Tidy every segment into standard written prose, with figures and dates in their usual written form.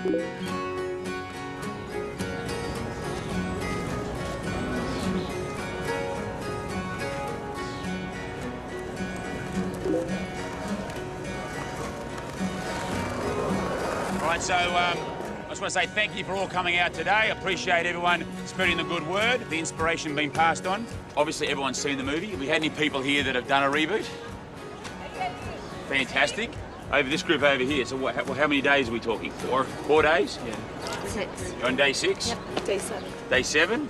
All right, so I just want to say thank you for all coming out today. I appreciate everyone spreading the good word, the inspiration being passed on. Obviously, everyone's seen the movie. Have we had any people here that have done a reboot? Fantastic. Over this group over here, so how many days are we talking? 4 days? Yeah. 6. You're on day 6? Yep, day 7. Day 7?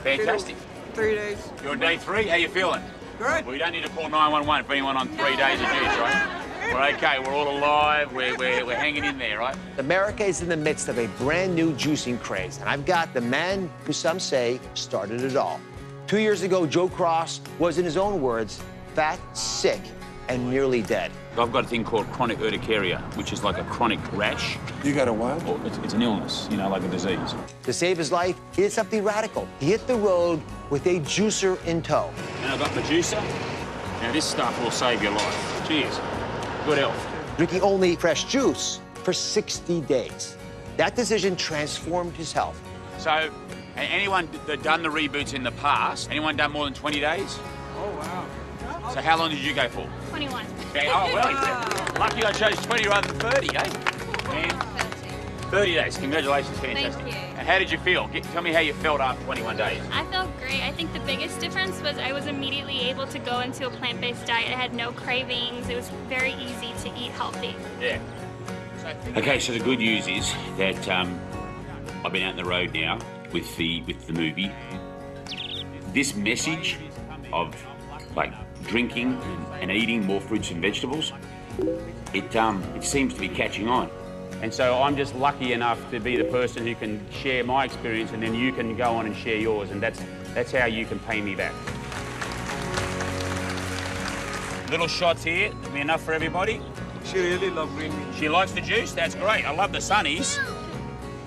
Fantastic. 3 days. You're on day 3? How you feeling? Good. Well, you don't need to call 911 for anyone on 3 days of juice, right? We're okay, we're all alive, we're hanging in there, right? America is in the midst of a brand new juicing craze, and I've got the man who some say started it all. 2 years ago, Joe Cross was, in his own words, fat, sick, and nearly dead. I've got a thing called chronic urticaria, which is like a chronic rash. You got a what? Or it's an illness, you know, like a disease. To save his life, he did something radical. He hit the road with a juicer in tow. And I've got the juicer. Now, this stuff will save your life. Cheers. Good health. Drinking only fresh juice for 60 days. That decision transformed his health. So, anyone that done the reboots in the past, anyone done more than 20 days? Oh, wow. So how long did you go for? 21. Okay, oh, well, lucky I chose 20 rather than 30, eh? Man, 30 days. Congratulations, fantastic. Thank you. And how did you feel? Tell me how you felt after 21 days. I felt great. I think the biggest difference was I was immediately able to go into a plant-based diet. I had no cravings. It was very easy to eat healthy. Yeah. Okay, so the good news is that I've been out on the road now with the movie. This message of like drinking and eating more fruits and vegetables, it seems to be catching on. And so I'm just lucky enough to be the person who can share my experience, and then you can go on and share yours, and that's how you can pay me back. Little shots here, that'll be enough for everybody. She really loves green meat. She likes the juice, that's great. I love the sunnies.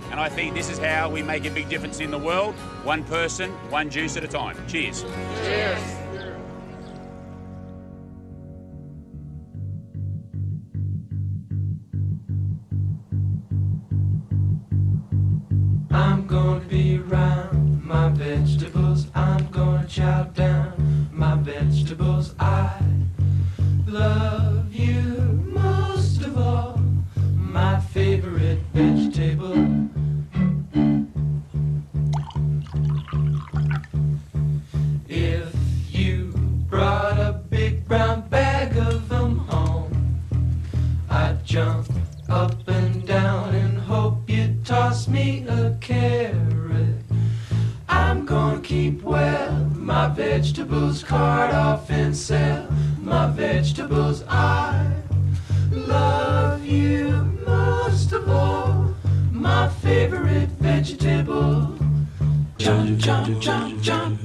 And I think this is how we make a big difference in the world. One person, one juice at a time. Cheers. Cheers. I'm gonna be around my vegetables. I'm gonna chow down my vegetables. I love you most of all, my favorite vegetable. If you brought a big brown bag of them home, I'd jump up and down and hope you'd toss me a carrot. I'm gonna keep well my vegetables, cart off and sell my vegetables. I love you most of all, my favorite vegetable. Jump, jump, jump, jump,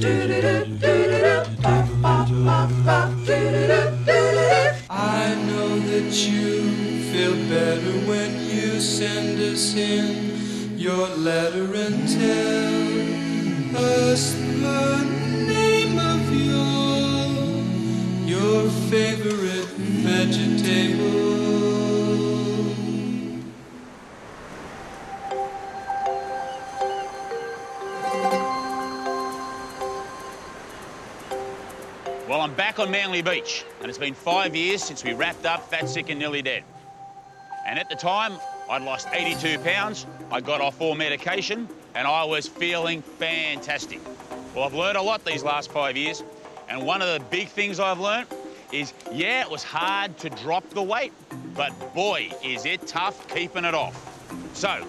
I know that you feel better when you send us in your letter and tell us the name of your favorite vegetable. Well, I'm back on Manly Beach, and it's been 5 years since we wrapped up Fat, Sick and Nearly Dead. And at the time, I'd lost 82 pounds, I got off all medication, and I was feeling fantastic. Well, I've learned a lot these last 5 years, and one of the big things I've learned is, yeah, it was hard to drop the weight, but boy, is it tough keeping it off. So,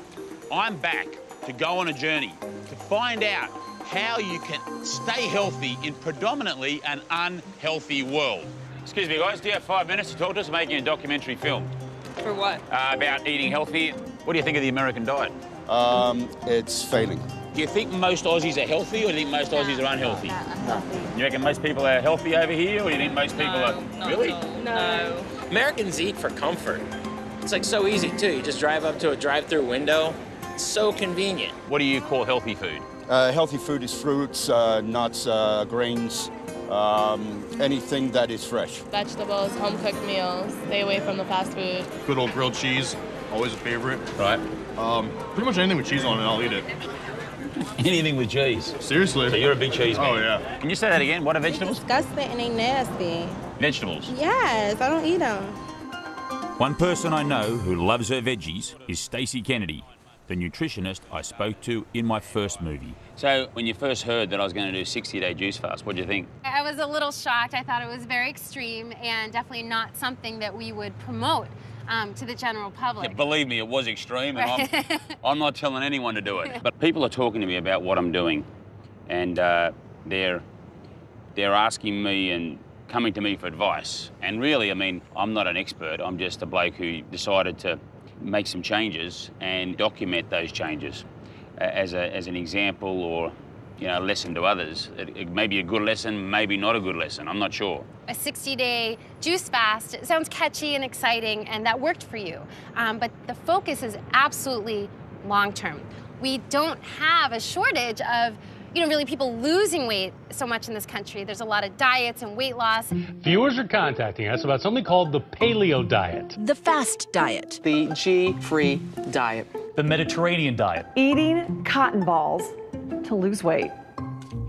I'm back to go on a journey to find out how you can stay healthy in predominantly an unhealthy world. Excuse me, guys, do you have 5 minutes to talk to us? Making a documentary film. For what? About eating healthy. What do you think of the American diet? It's failing. Do you think most Aussies are healthy, or do you think most Aussies are unhealthy? You reckon most people are healthy over here, or do you think most people are... Really? No. Americans eat for comfort. It's like so easy too. You just drive up to a drive-through window. It's so convenient. What do you call healthy food? Healthy food is fruits, nuts, grains, Anything that is fresh. Vegetables, home-cooked meals, stay away from the fast food. Good old grilled cheese, always a favorite. Right. Pretty much anything with cheese on it, I'll eat it. Anything with cheese. Seriously. So you're a big cheese man. Oh, yeah. Can you say that again? What are vegetables? Disgusting and they nasty. Vegetables. Yes, I don't eat them. One person I know who loves her veggies is Stacey Kennedy, the nutritionist I spoke to in my first movie. So when you first heard that I was going to do a 60-day juice fast, what did you think? I was a little shocked. I thought it was very extreme and definitely not something that we would promote to the general public. Yeah, believe me, it was extreme, and I'm not telling anyone to do it. But people are talking to me about what I'm doing, and they're asking me and coming to me for advice. And really, I mean, I'm not an expert. I'm just a bloke who decided to make some changes and document those changes as an example or, you know, a lesson to others. It may be a good lesson, maybe not a good lesson, I'm not sure. A 60-day juice fast, it sounds catchy and exciting, and that worked for you. But the focus is absolutely long-term. We don't have a shortage of, you know, really people losing weight so much in this country. There's a lot of diets and weight loss. Viewers are contacting us about something called the paleo diet. The fast diet. The G-free diet. The Mediterranean diet. Eating cotton balls to lose weight.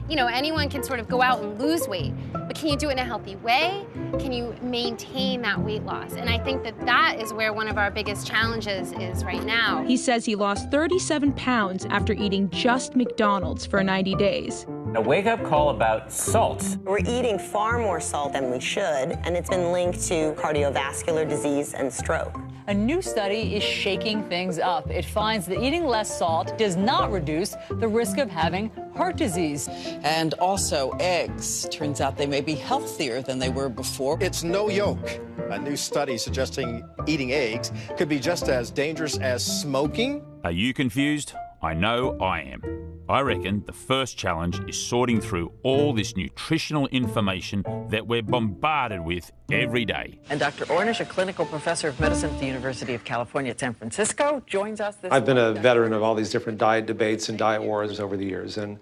You know, anyone can sort of go out and lose weight, but can you do it in a healthy way? Can you maintain that weight loss? And I think that that is where one of our biggest challenges is right now. He says he lost 37 pounds after eating just McDonald's for 90 days. A wake-up call about salt. We're eating far more salt than we should, and it's been linked to cardiovascular disease and stroke. A new study is shaking things up. It finds that eating less salt does not reduce the risk of having heart disease. And also eggs. Turns out they may be healthier than they were before. It's no yolk. A new study suggesting eating eggs could be just as dangerous as smoking. Are you confused? I know I am. I reckon the first challenge is sorting through all this nutritional information that we're bombarded with every day. And Dr. Ornish, a clinical professor of medicine at the University of California at San Francisco, joins us this I've been a veteran of all these different diet debates and diet wars over the years, and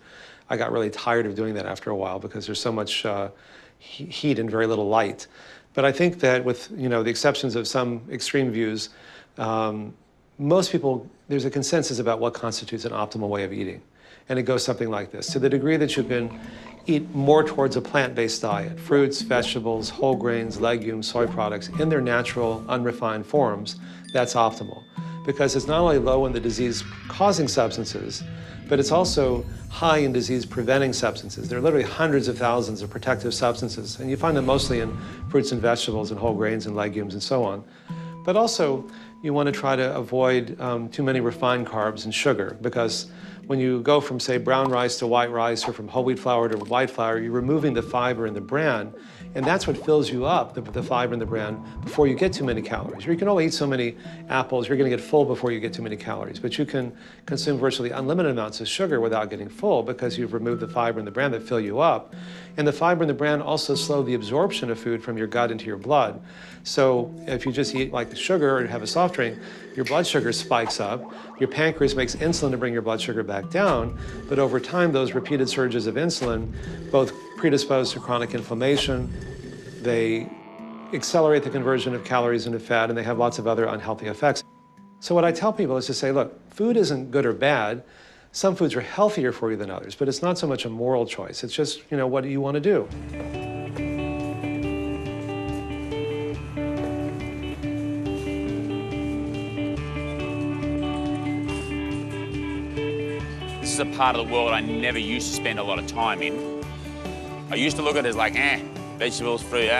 I got really tired of doing that after a while because there's so much heat and very little light. But I think that with, you know, the exceptions of some extreme views, most people, there's a consensus about what constitutes an optimal way of eating. And it goes something like this. To the degree that you can eat more towards a plant-based diet, fruits, vegetables, whole grains, legumes, soy products, in their natural, unrefined forms, that's optimal. Because it's not only low in the disease-causing substances, but it's also high in disease-preventing substances. There are literally hundreds of thousands of protective substances, and you find them mostly in fruits and vegetables and whole grains and legumes and so on. But also, you want to try to avoid too many refined carbs and sugar, because when you go from, say, brown rice to white rice or from whole wheat flour to white flour, you're removing the fiber in the bran, and that's what fills you up, the fiber in the bran, before you get too many calories. Or you can only eat so many apples, you're going to get full before you get too many calories. But you can consume virtually unlimited amounts of sugar without getting full because you've removed the fiber in the bran that fill you up. And the fiber in the bran also slow the absorption of food from your gut into your blood. So if you just eat like sugar or have a soft drink, your blood sugar spikes up, your pancreas makes insulin to bring your blood sugar back down, but over time those repeated surges of insulin both predispose to chronic inflammation, they accelerate the conversion of calories into fat, and they have lots of other unhealthy effects. So what I tell people is to say, look, food isn't good or bad. Some foods are healthier for you than others, but it's not so much a moral choice. It's just, you know, what do you want to do? This is a part of the world I never used to spend a lot of time in. I used to look at it as like, vegetables, fruit,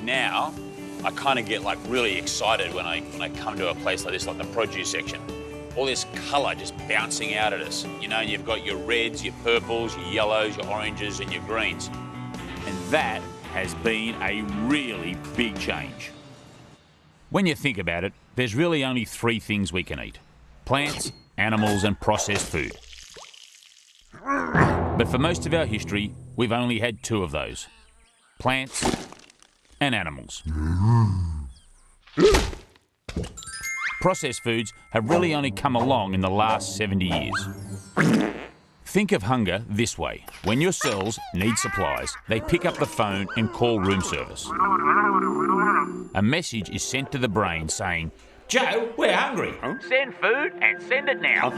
Now, I kind of get like really excited when I come to a place like this, like the produce section. All this colour just bouncing out at us. You know, you've got your reds, your purples, your yellows, your oranges, and your greens. And that has been a really big change. When you think about it, there's really only 3 things we can eat: plants, animals, and processed food. But for most of our history, we've only had 2 of those: plants and animals. Processed foods have really only come along in the last 70 years. Think of hunger this way. When your cells need supplies, they pick up the phone and call room service. A message is sent to the brain saying, "Joe, we're hungry. Send food and send it now."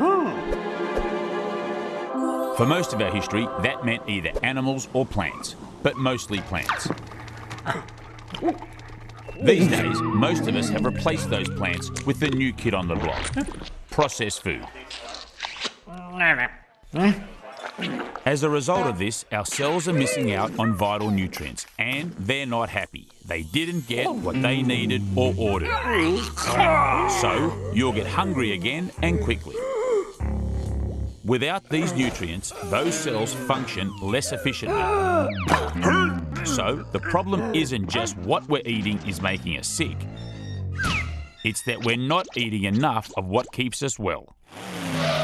For most of our history, that meant either animals or plants, but mostly plants. These days, most of us have replaced those plants with the new kid on the block, processed food. As a result of this, our cells are missing out on vital nutrients, and they're not happy. They didn't get what they needed or ordered. So, you'll get hungry again and quickly. Without these nutrients, those cells function less efficiently. So, the problem isn't just what we're eating is making us sick. It's that we're not eating enough of what keeps us well.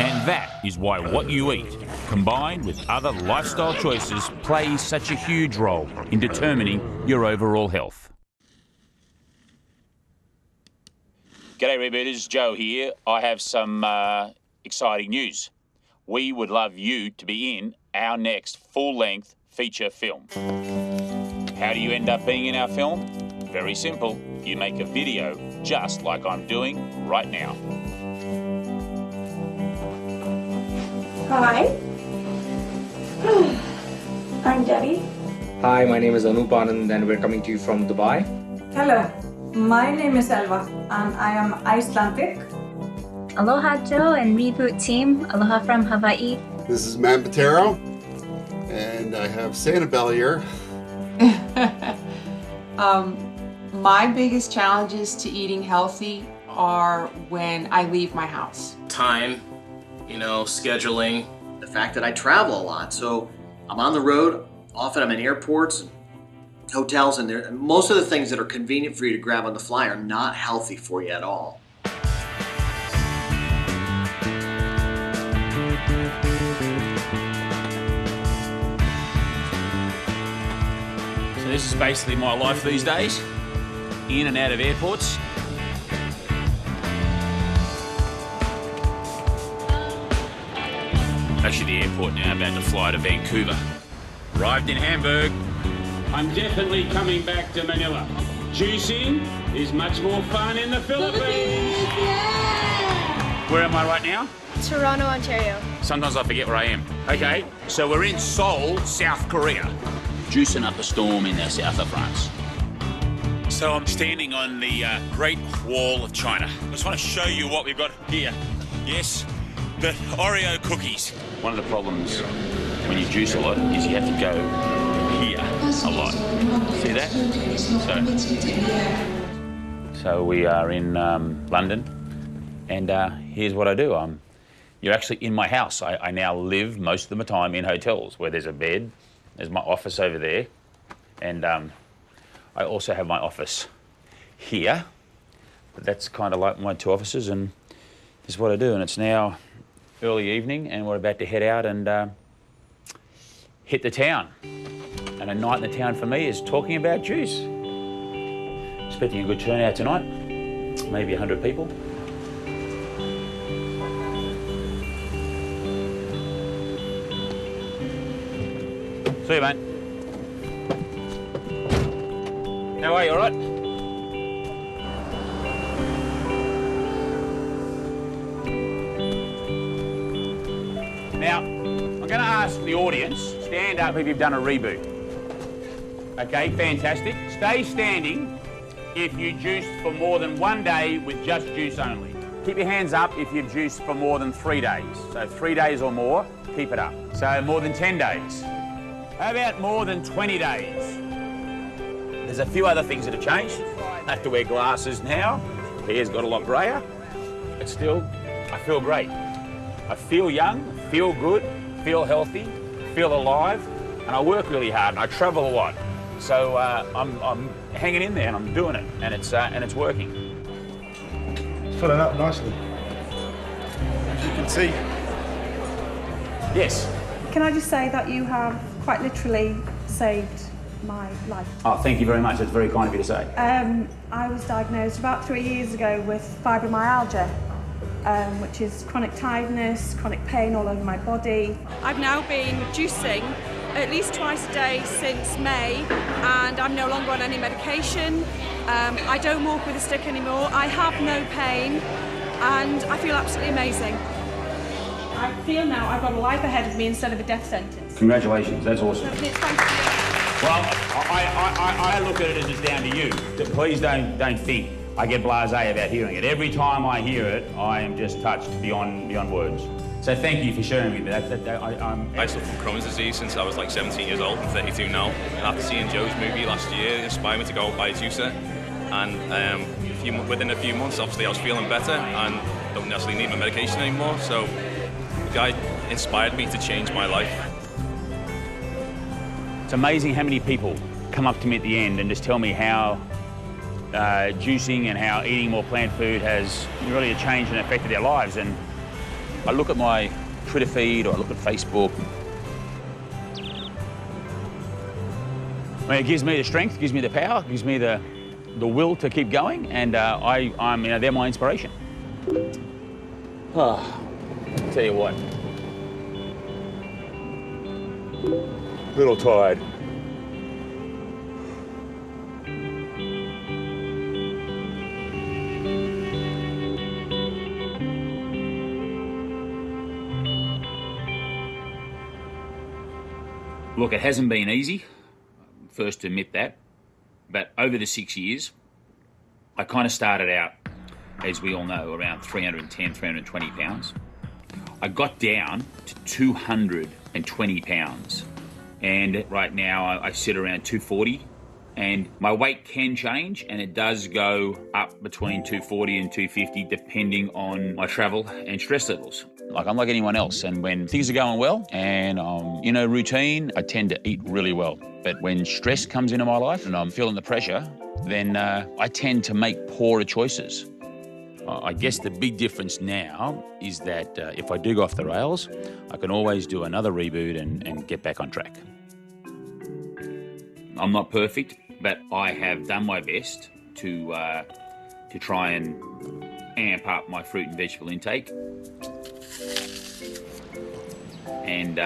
And that is why what you eat, combined with other lifestyle choices, plays such a huge role in determining your overall health. G'day Rebooters, Joe here. I have some exciting news. We would love you to be in our next full-length feature film. How do you end up being in our film? Very simple. You make a video just like I'm doing right now. Hi. I'm Debbie. Hi, my name is Anup Anand and we're coming to you from Dubai. Hello. My name is Elva and I am Icelandic. Aloha Joe and Reboot team. Aloha from Hawaii. This is Man Patero, and I have Sanibel here. My biggest challenges to eating healthy are when I leave my house. Time, scheduling. The fact that I travel a lot, so I'm on the road. Often I'm in airports, hotels, and most of the things that are convenient for you to grab on the fly are not healthy for you at all. So this is basically my life these days, in and out of airports. Actually the airport now, about to fly to Vancouver. Arrived in Hamburg. I'm definitely coming back to Manila. Juicing is much more fun in the Philippines. Yeah! Where am I right now? Toronto, Ontario. Sometimes I forget where I am. Okay, so we're in Seoul, South Korea. Juicing up a storm in the south of France. So I'm standing on the Great Wall of China. I just want to show you what we've got here. Yes, the Oreo cookies. One of the problems when you juice a lot is you have to go here a lot. See that? So we are in London, and here's what I do. You're actually in my house. I now live most of the time in hotels where there's a bed, there's my office over there, and I also have my office here. But that's kind of like my two offices, and this is what I do. And it's now early evening, and we're about to head out and hit the town. And a night in the town for me is talking about juice. Expecting a good turnout tonight, maybe 100 people. See you, mate. How are you, all right? Now, I'm going to ask the audience, stand up if you've done a reboot. Okay, fantastic. Stay standing if you juiced for more than 1 day with just juice only. Keep your hands up if you've juiced for more than 3 days. So 3 days or more, keep it up. So more than 10 days. How about more than 20 days? There's a few other things that have changed. I have to wear glasses now. Hair's got a lot greyer. But still, I feel great. I feel young, feel good, feel healthy, feel alive, and I work really hard and I travel a lot. So I'm hanging in there and I'm doing it, and it's working. Filling up nicely, as you can see. Yes. Can I just say that you have quite literally saved my life? Oh, thank you very much. That's very kind of you to say. I was diagnosed about 3 years ago with fibromyalgia, which is chronic tiredness, chronic pain all over my body. I've now been juicing at least twice a day since May, and I'm no longer on any medication. I don't walk with a stick anymore. I have no pain, and I feel absolutely amazing. I feel now I've got a life ahead of me instead of a death sentence. Congratulations, that's awesome. Thank you. Well, I look at it as it's down to you. Please don't think I get blasé about hearing it. Every time I hear it, I am just touched beyond words. So thank you for sharing with me. I suffer from Crohn's disease since I was like 17 years old. I'm 32 now. And after seeing Joe's movie last year, it inspired me to go buy a juicer. And within a few months, obviously, I was feeling better and don't necessarily need my medication anymore. So the guy inspired me to change my life. It's amazing how many people come up to me at the end and just tell me how juicing and how eating more plant food has really changed and affected their lives. And I look at my Twitter feed or I look at Facebook. I mean, it gives me the strength, gives me the power, gives me the will to keep going, and I'm they're my inspiration. Oh, I'll tell you what. A little tired. Look, it hasn't been easy, first to admit that, but over the 6 years, I kind of started out, as we all know, around 310, 320 pounds. I got down to 220 pounds, and right now I sit around 240, and my weight can change, and it does go up between 240 and 250 depending on my travel and stress levels. Like, I'm like anyone else, and when things are going well and I'm in a routine, I tend to eat really well. But when stress comes into my life and I'm feeling the pressure, then I tend to make poorer choices. I guess the big difference now is that if I do go off the rails, I can always do another reboot and get back on track. I'm not perfect, but I have done my best to try and amp up my fruit and vegetable intake. And,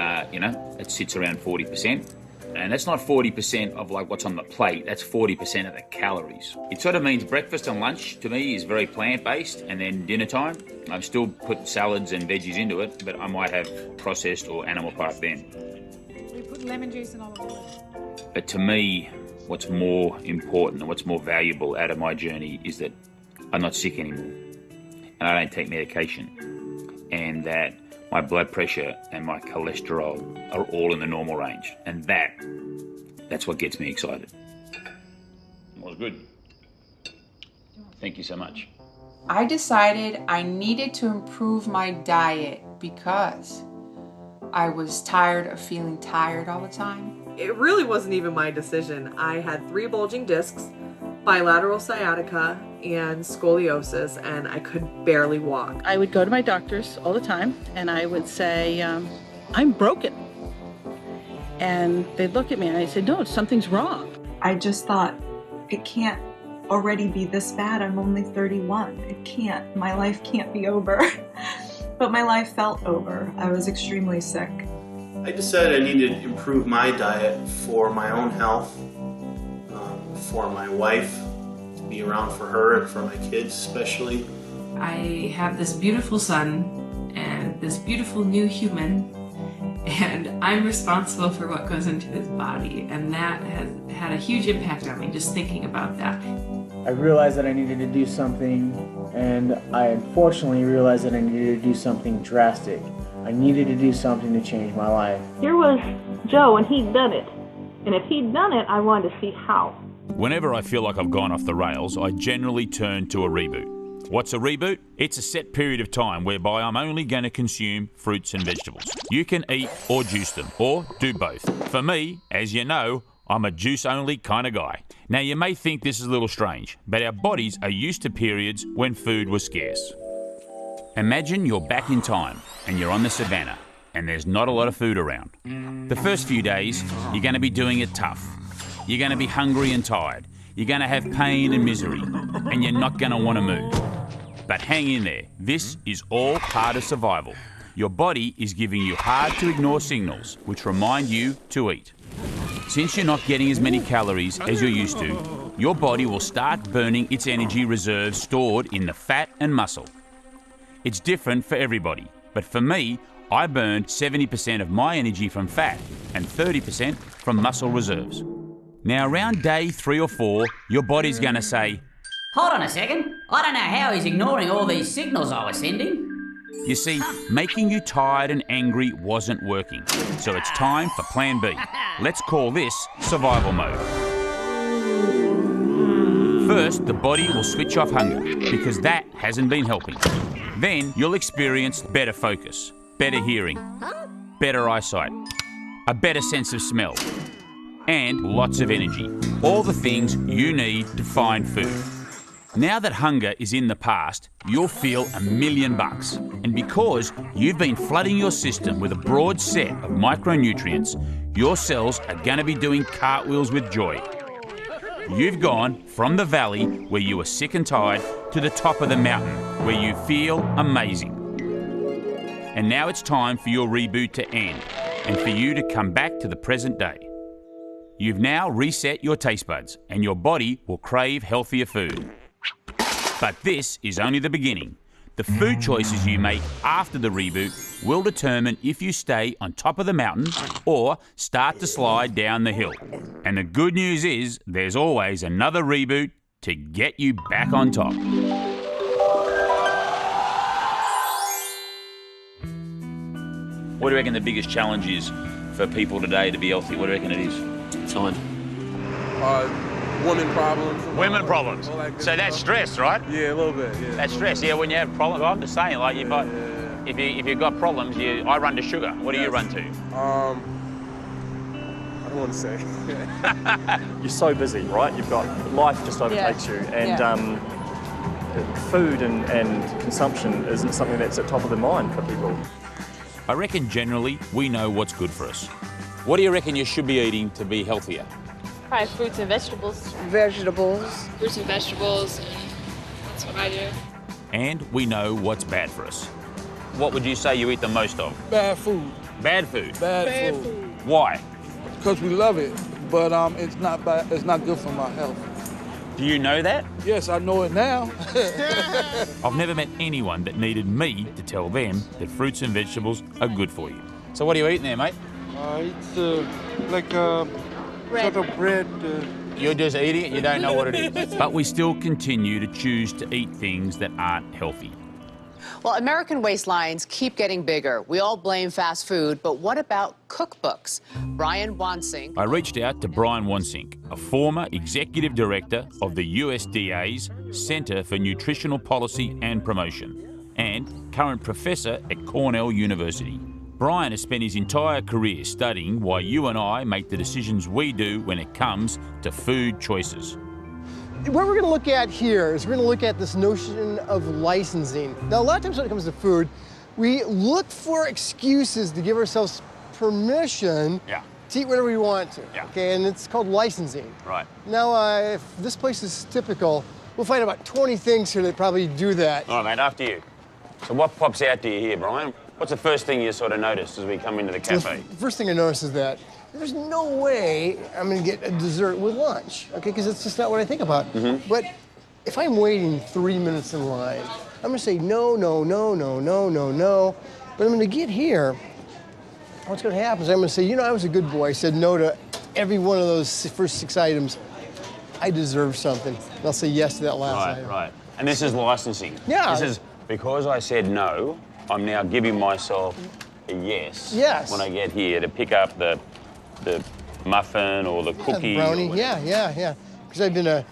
it sits around 40%. And that's not 40% of like what's on the plate, that's 40% of the calories. It sort of means breakfast and lunch to me is very plant-based, and then dinner time, I still put salads and veggies into it, but I might have processed or animal product then. We put lemon juice and olive oil. But to me, what's more important and what's more valuable out of my journey is that I'm not sick anymore, and I don't take medication, and that my blood pressure and my cholesterol are all in the normal range. And that's what gets me excited. It was good. Thank you so much. I decided I needed to improve my diet because I was tired of feeling tired all the time. It really wasn't even my decision. I had 3 bulging discs, bilateral sciatica, and scoliosis, and I could barely walk. I would go to my doctors all the time, and I would say, I'm broken. And they'd look at me and I said, no, something's wrong. I just thought, it can't already be this bad. I'm only 31. It can't. My life can't be over. But my life felt over. I was extremely sick. I decided I needed to improve my diet for my own health, for my wife, to be around for her and for my kids especially. I have this beautiful son and this beautiful new human, and I'm responsible for what goes into his body, and that has had a huge impact on me just thinking about that. I realized that I needed to do something, and I unfortunately realized that I needed to do something drastic. I needed to do something to change my life. Here was Joe, and he'd done it. And if he'd done it, I wanted to see how. Whenever I feel like I've gone off the rails, I generally turn to a reboot. What's a reboot? It's a set period of time whereby I'm only going to consume fruits and vegetables. You can eat or juice them, or do both. For me, as you know, I'm a juice-only kind of guy. Now, you may think this is a little strange, but our bodies are used to periods when food was scarce. Imagine you're back in time and you're on the savannah and there's not a lot of food around. The first few days, you're going to be doing it tough. You're going to be hungry and tired. You're going to have pain and misery, and you're not going to want to move. But hang in there. This is all part of survival. Your body is giving you hard-to-ignore signals, which remind you to eat. Since you're not getting as many calories as you're used to, your body will start burning its energy reserves stored in the fat and muscle. It's different for everybody, but for me, I burned 70% of my energy from fat and 30% from muscle reserves. Now, around day 3 or 4, your body's going to say, "Hold on a second. I don't know how he's ignoring all these signals I was sending." You see, making you tired and angry wasn't working. So it's time for plan B. Let's call this survival mode. First, the body will switch off hunger because that hasn't been helping. Then you'll experience better focus, better hearing, better eyesight, a better sense of smell, and lots of energy. All the things you need to find food. Now that hunger is in the past, you'll feel $1,000,000. And because you've been flooding your system with a broad set of micronutrients, your cells are going to be doing cartwheels with joy. You've gone from the valley where you were sick and tired to the top of the mountain where you feel amazing. And now it's time for your reboot to end and for you to come back to the present day. You've now reset your taste buds and your body will crave healthier food. But this is only the beginning. The food choices you make after the reboot will determine if you stay on top of the mountain or start to slide down the hill. And the good news is there's always another reboot to get you back on top. What do you reckon the biggest challenge is for people today to be healthy? What do you reckon it is? Time. Women problems. Women problems. So that's stress, right? Yeah, a little bit. Yeah. That's stress. Yeah, when you have problems, I'm just saying, like, if you've got problems, I run to sugar. What do you run to? I don't want to say. You're so busy, right? You've got life just overtakes you, and food and consumption isn't something that's at top of the mind for people. I reckon generally we know what's good for us. What do you reckon you should be eating to be healthier? Probably fruits and vegetables. Vegetables. Fruits and vegetables. That's what I do. And we know what's bad for us. What would you say you eat the most of? Bad food. Bad food? Bad food. Why? Because we love it, but it's not bad. It's not good for my health. Do you know that? Yes, I know it now. I've never met anyone that needed me to tell them that fruits and vegetables are good for you. So what are you eating there, mate? It's like sort of bread. You're just eating it, you don't know what it is. But we still continue to choose to eat things that aren't healthy. Well, American waistlines keep getting bigger. We all blame fast food, but what about cookbooks? Brian Wansink. I reached out to Brian Wansink, a former executive director of the USDA's Center for Nutritional Policy and Promotion and current professor at Cornell University. Brian has spent his entire career studying why you and I make the decisions we do when it comes to food choices. What we're going to look at here is we're going to look at this notion of licensing. Now, a lot of times when it comes to food, we look for excuses to give ourselves permission to eat whatever we want to. Okay, and it's called licensing. Right. Now, if this place is typical, we'll find about 20 things here that probably do that. All right, mate, after you. So what pops out to you here, Brian? What's the first thing you sort of notice as we come into the cafe? The first thing I notice is that there's no way I'm going to get a dessert with lunch, okay? Because it's just not what I think about. But if I'm waiting 3 minutes in line, I'm going to say no, no, no, no, no, no, no. But I'm going to get here. What's going to happen is I'm going to say, you know, I was a good boy. I said no to every one of those first 6 items. I deserve something. And I'll say yes to that last item. Right. And this is licensing. Yeah. This is because I said no, I'm now giving myself a yes. Yes. When I get here to pick up the muffin or the cookie. Brownie. Yeah. Because I've been a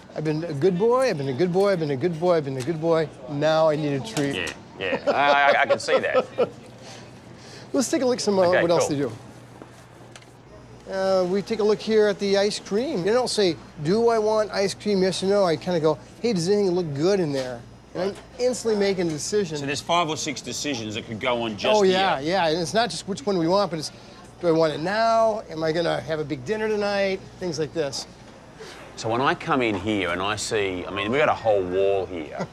good boy. I've been a good boy. I've been a good boy. I've been a good boy. Now I need a treat. Yeah. I can see that. Let's take a look at some what else they do. We take a look here at the ice cream. They don't say, do I want ice cream, yes or no? I kind of go, hey, does anything look good in there? And I'm instantly making a decision. So there's 5 or 6 decisions that could go on just yeah. And it's not just which one we want, but it's, do I want it now? Am I going to have a big dinner tonight? Things like this. So when I come in here and I see, I mean, we got a whole wall here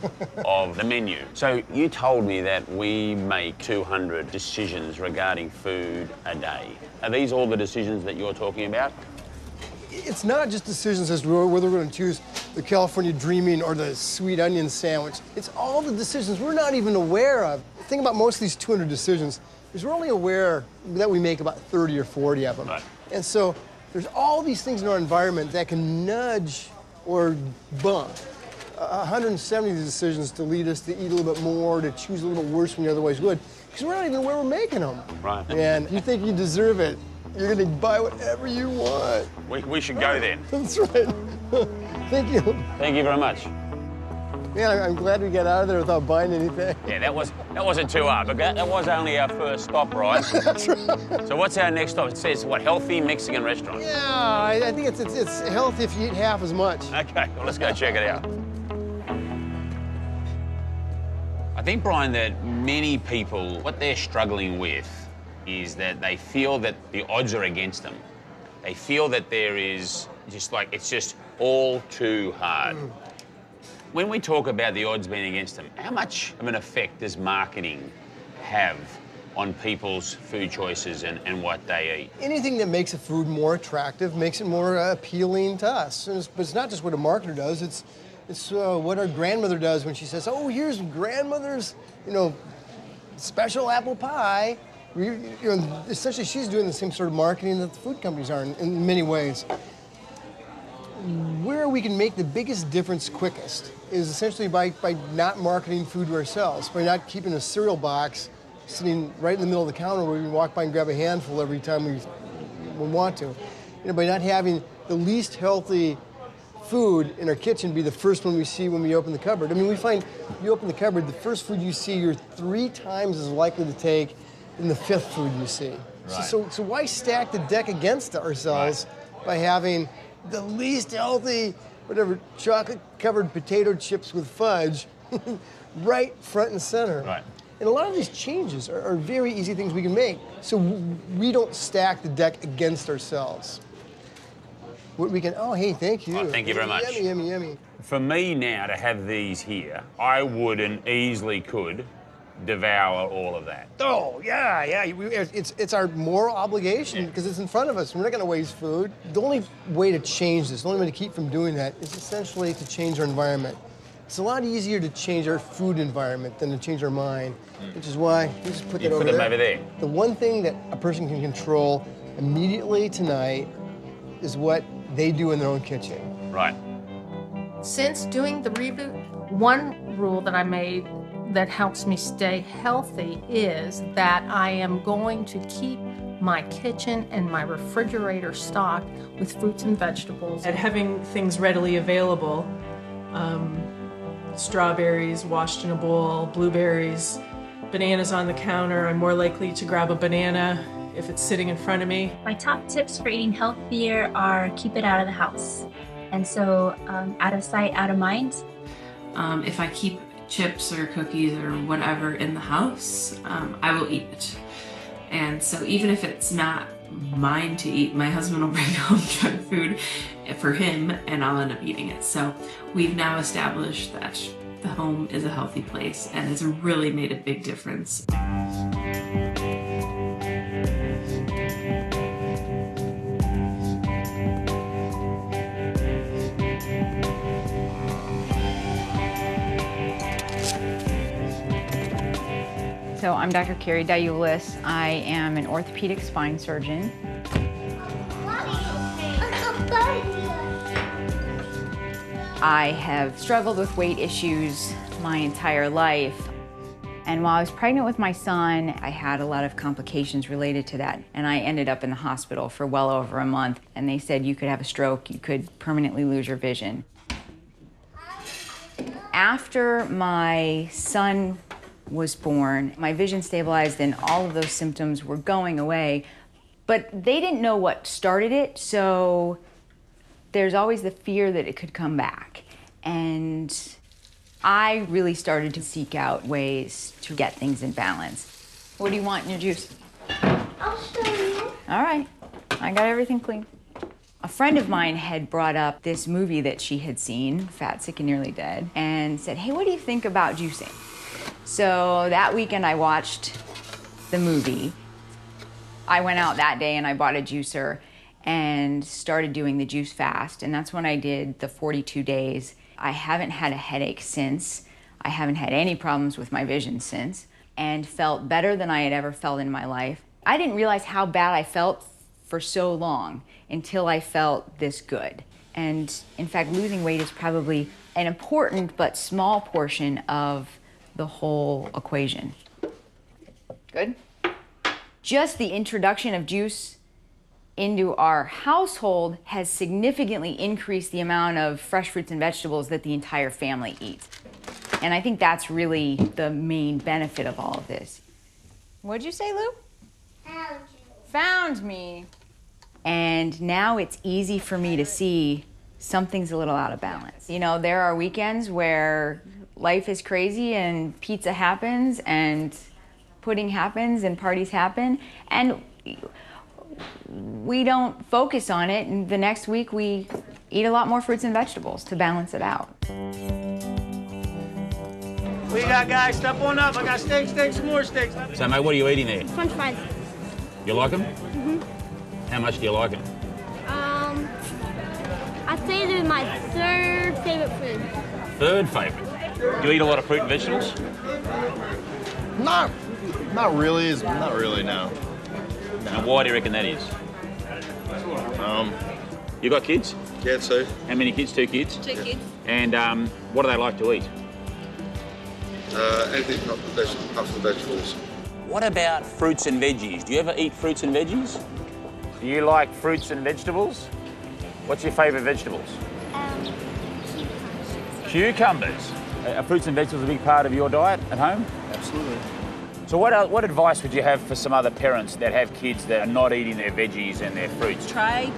of the menu. So you told me that we make 200 decisions regarding food a day. Are these all the decisions that you're talking about? It's not just decisions as to whether we're going to choose the California Dreaming or the sweet onion sandwich. It's all the decisions we're not even aware of. Think about most of these 200 decisions, is we're only aware that we make about 30 or 40 of them. Right. And so there's all these things in our environment that can nudge or bump 170 decisions to lead us to eat a little bit more, to choose a little bit worse than we otherwise would, because we're not even aware we're making them. Right. And you think you deserve it, you're going to buy whatever you want. We should go then. That's right. Thank you. Thank you very much. Yeah, I'm glad we got out of there without buying anything. Yeah, that wasn't too hard, but that was only our first stop, right? That's right. So what's our next stop? It says, what, healthy Mexican restaurant? Yeah, I think it's healthy if you eat half as much. Okay, well, let's go check it out. I think, Brian, that many people, what they're struggling with is that they feel that the odds are against them. They feel that there is just like, it's just all too hard. When we talk about the odds being against them, how much of an effect does marketing have on people's food choices and what they eat? Anything that makes a food more attractive makes it more appealing to us. But it's not just what a marketer does, it's what our grandmother does when she says, oh, here's grandmother's, special apple pie. Essentially, she's doing the same sort of marketing that the food companies are in many ways. Where we can make the biggest difference quickest is essentially by not marketing food to ourselves, by not keeping a cereal box sitting right in the middle of the counter where we can walk by and grab a handful every time we want to. By not having the least healthy food in our kitchen be the first one we see when we open the cupboard. I mean, we find you open the cupboard, the first food you see, you're 3 times as likely to take than the 5th food you see. Right. So why stack the deck against ourselves by having the least healthy, whatever, chocolate-covered potato chips with fudge right front and center? Right. And a lot of these changes are very easy things we can make, so we don't stack the deck against ourselves. We can, oh, hey, thank you. Oh, thank you very much. Yummy, yummy, yummy. For me now to have these here, I would and easily could devour all of that. Oh, yeah. It's our moral obligation because it's in front of us. We're not going to waste food. The only way to change this, the only way to keep from doing that is essentially to change our environment. It's a lot easier to change our food environment than to change our mind, which is why we just put that over there. Put them over there. The one thing that a person can control immediately tonight is what they do in their own kitchen. Right. Since doing the reboot, one rule that I made that helps me stay healthy is that I am going to keep my kitchen and my refrigerator stocked with fruits and vegetables. And having things readily available, strawberries washed in a bowl, blueberries, bananas on the counter. I'm more likely to grab a banana if it's sitting in front of me. My top tips for eating healthier are keep it out of the house. And so out of sight, out of mind. If I keep chips or cookies or whatever in the house, I will eat it. And so even if it's not mine to eat, my husband will bring home junk food for him and I'll end up eating it. So we've now established that the home is a healthy place and it's really made a big difference. So I'm Dr. Carrie Diulis. I am an orthopedic spine surgeon. I have struggled with weight issues my entire life. And while I was pregnant with my son, I had a lot of complications related to that. And I ended up in the hospital for well over a month. And they said you could have a stroke, you could permanently lose your vision. After my son was born, my vision stabilized and all of those symptoms were going away, but they didn't know what started it, so there's always the fear that it could come back. And I really started to seek out ways to get things in balance. What do you want in your juice? I'll show you. All right, I got everything clean. A friend of mine had brought up this movie that she had seen, Fat, Sick, and Nearly Dead, and said, hey, what do you think about juicing? So that weekend I watched the movie. I went out that day and I bought a juicer and started doing the juice fast, and that's when I did the 42 days. I haven't had a headache since. I haven't had any problems with my vision since, and felt better than I had ever felt in my life. I didn't realize how bad I felt for so long until I felt this good. And in fact, losing weight is probably an important but small portion of the whole equation. Good? Just the introduction of juice into our household has significantly increased the amount of fresh fruits and vegetables that the entire family eats. And I think that's really the main benefit of all of this. What'd you say, Lou? Found you. Found me. And now it's easy for me to see something's a little out of balance. You know, there are weekends where life is crazy and pizza happens and pudding happens and parties happen, and we don't focus on it, and the next week we eat a lot more fruits and vegetables to balance it out. What you got, guys? Step on up. I got steaks, some more steaks. So, mate, what are you eating there? French fries. You like them? Mm-hmm. How much do you like them? I'd say they're my third favorite food. Third favourite. Do you eat a lot of fruit and vegetables? Not really. Not really, no. And why do you reckon that is? You got kids? Yeah, two. How many kids? 2 kids? 2 kids. And what do they like to eat? Anything apart from vegetables. What about fruits and veggies? Do you ever eat fruits and veggies? Do you like fruits and vegetables? What's your favourite vegetables? Cucumbers. Are fruits and vegetables a big part of your diet at home? Absolutely. So what advice would you have for some other parents that have kids that are not eating their veggies and their fruits? Try,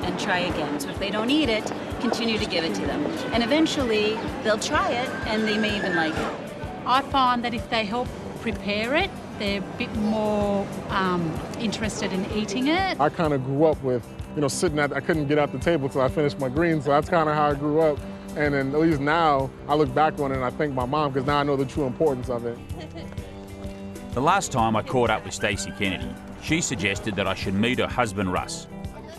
and try again. So if they don't eat it, continue to give it to them. And eventually, they'll try it, and they may even like it. I find that if they help prepare it, they're a bit more interested in eating it. I kind of grew up with, sitting I couldn't get at the table till I finished my greens, so that's kind of how I grew up. And then at least now, I look back on it and I thank my mom, because now I know the true importance of it. The last time I caught up with Stacey Kennedy, she suggested that I should meet her husband, Russ.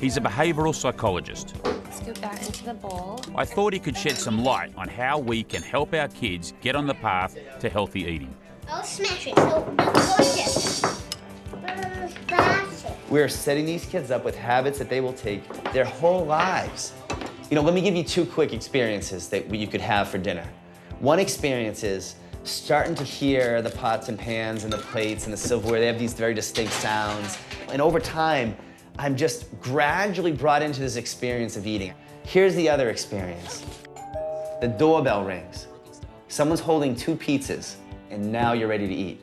He's a behavioural psychologist. Scoop that into the bowl. I thought he could shed some light on how we can help our kids get on the path to healthy eating. I'll smash it, so delicious. We're setting these kids up with habits that they will take their whole lives. Let me give you 2 quick experiences that you could have for dinner. One experience is starting to hear the pots and pans and the plates and the silverware. They have these very distinct sounds. And over time, I'm just gradually brought into this experience of eating. Here's the other experience. The doorbell rings. Someone's holding 2 pizzas, and now you're ready to eat.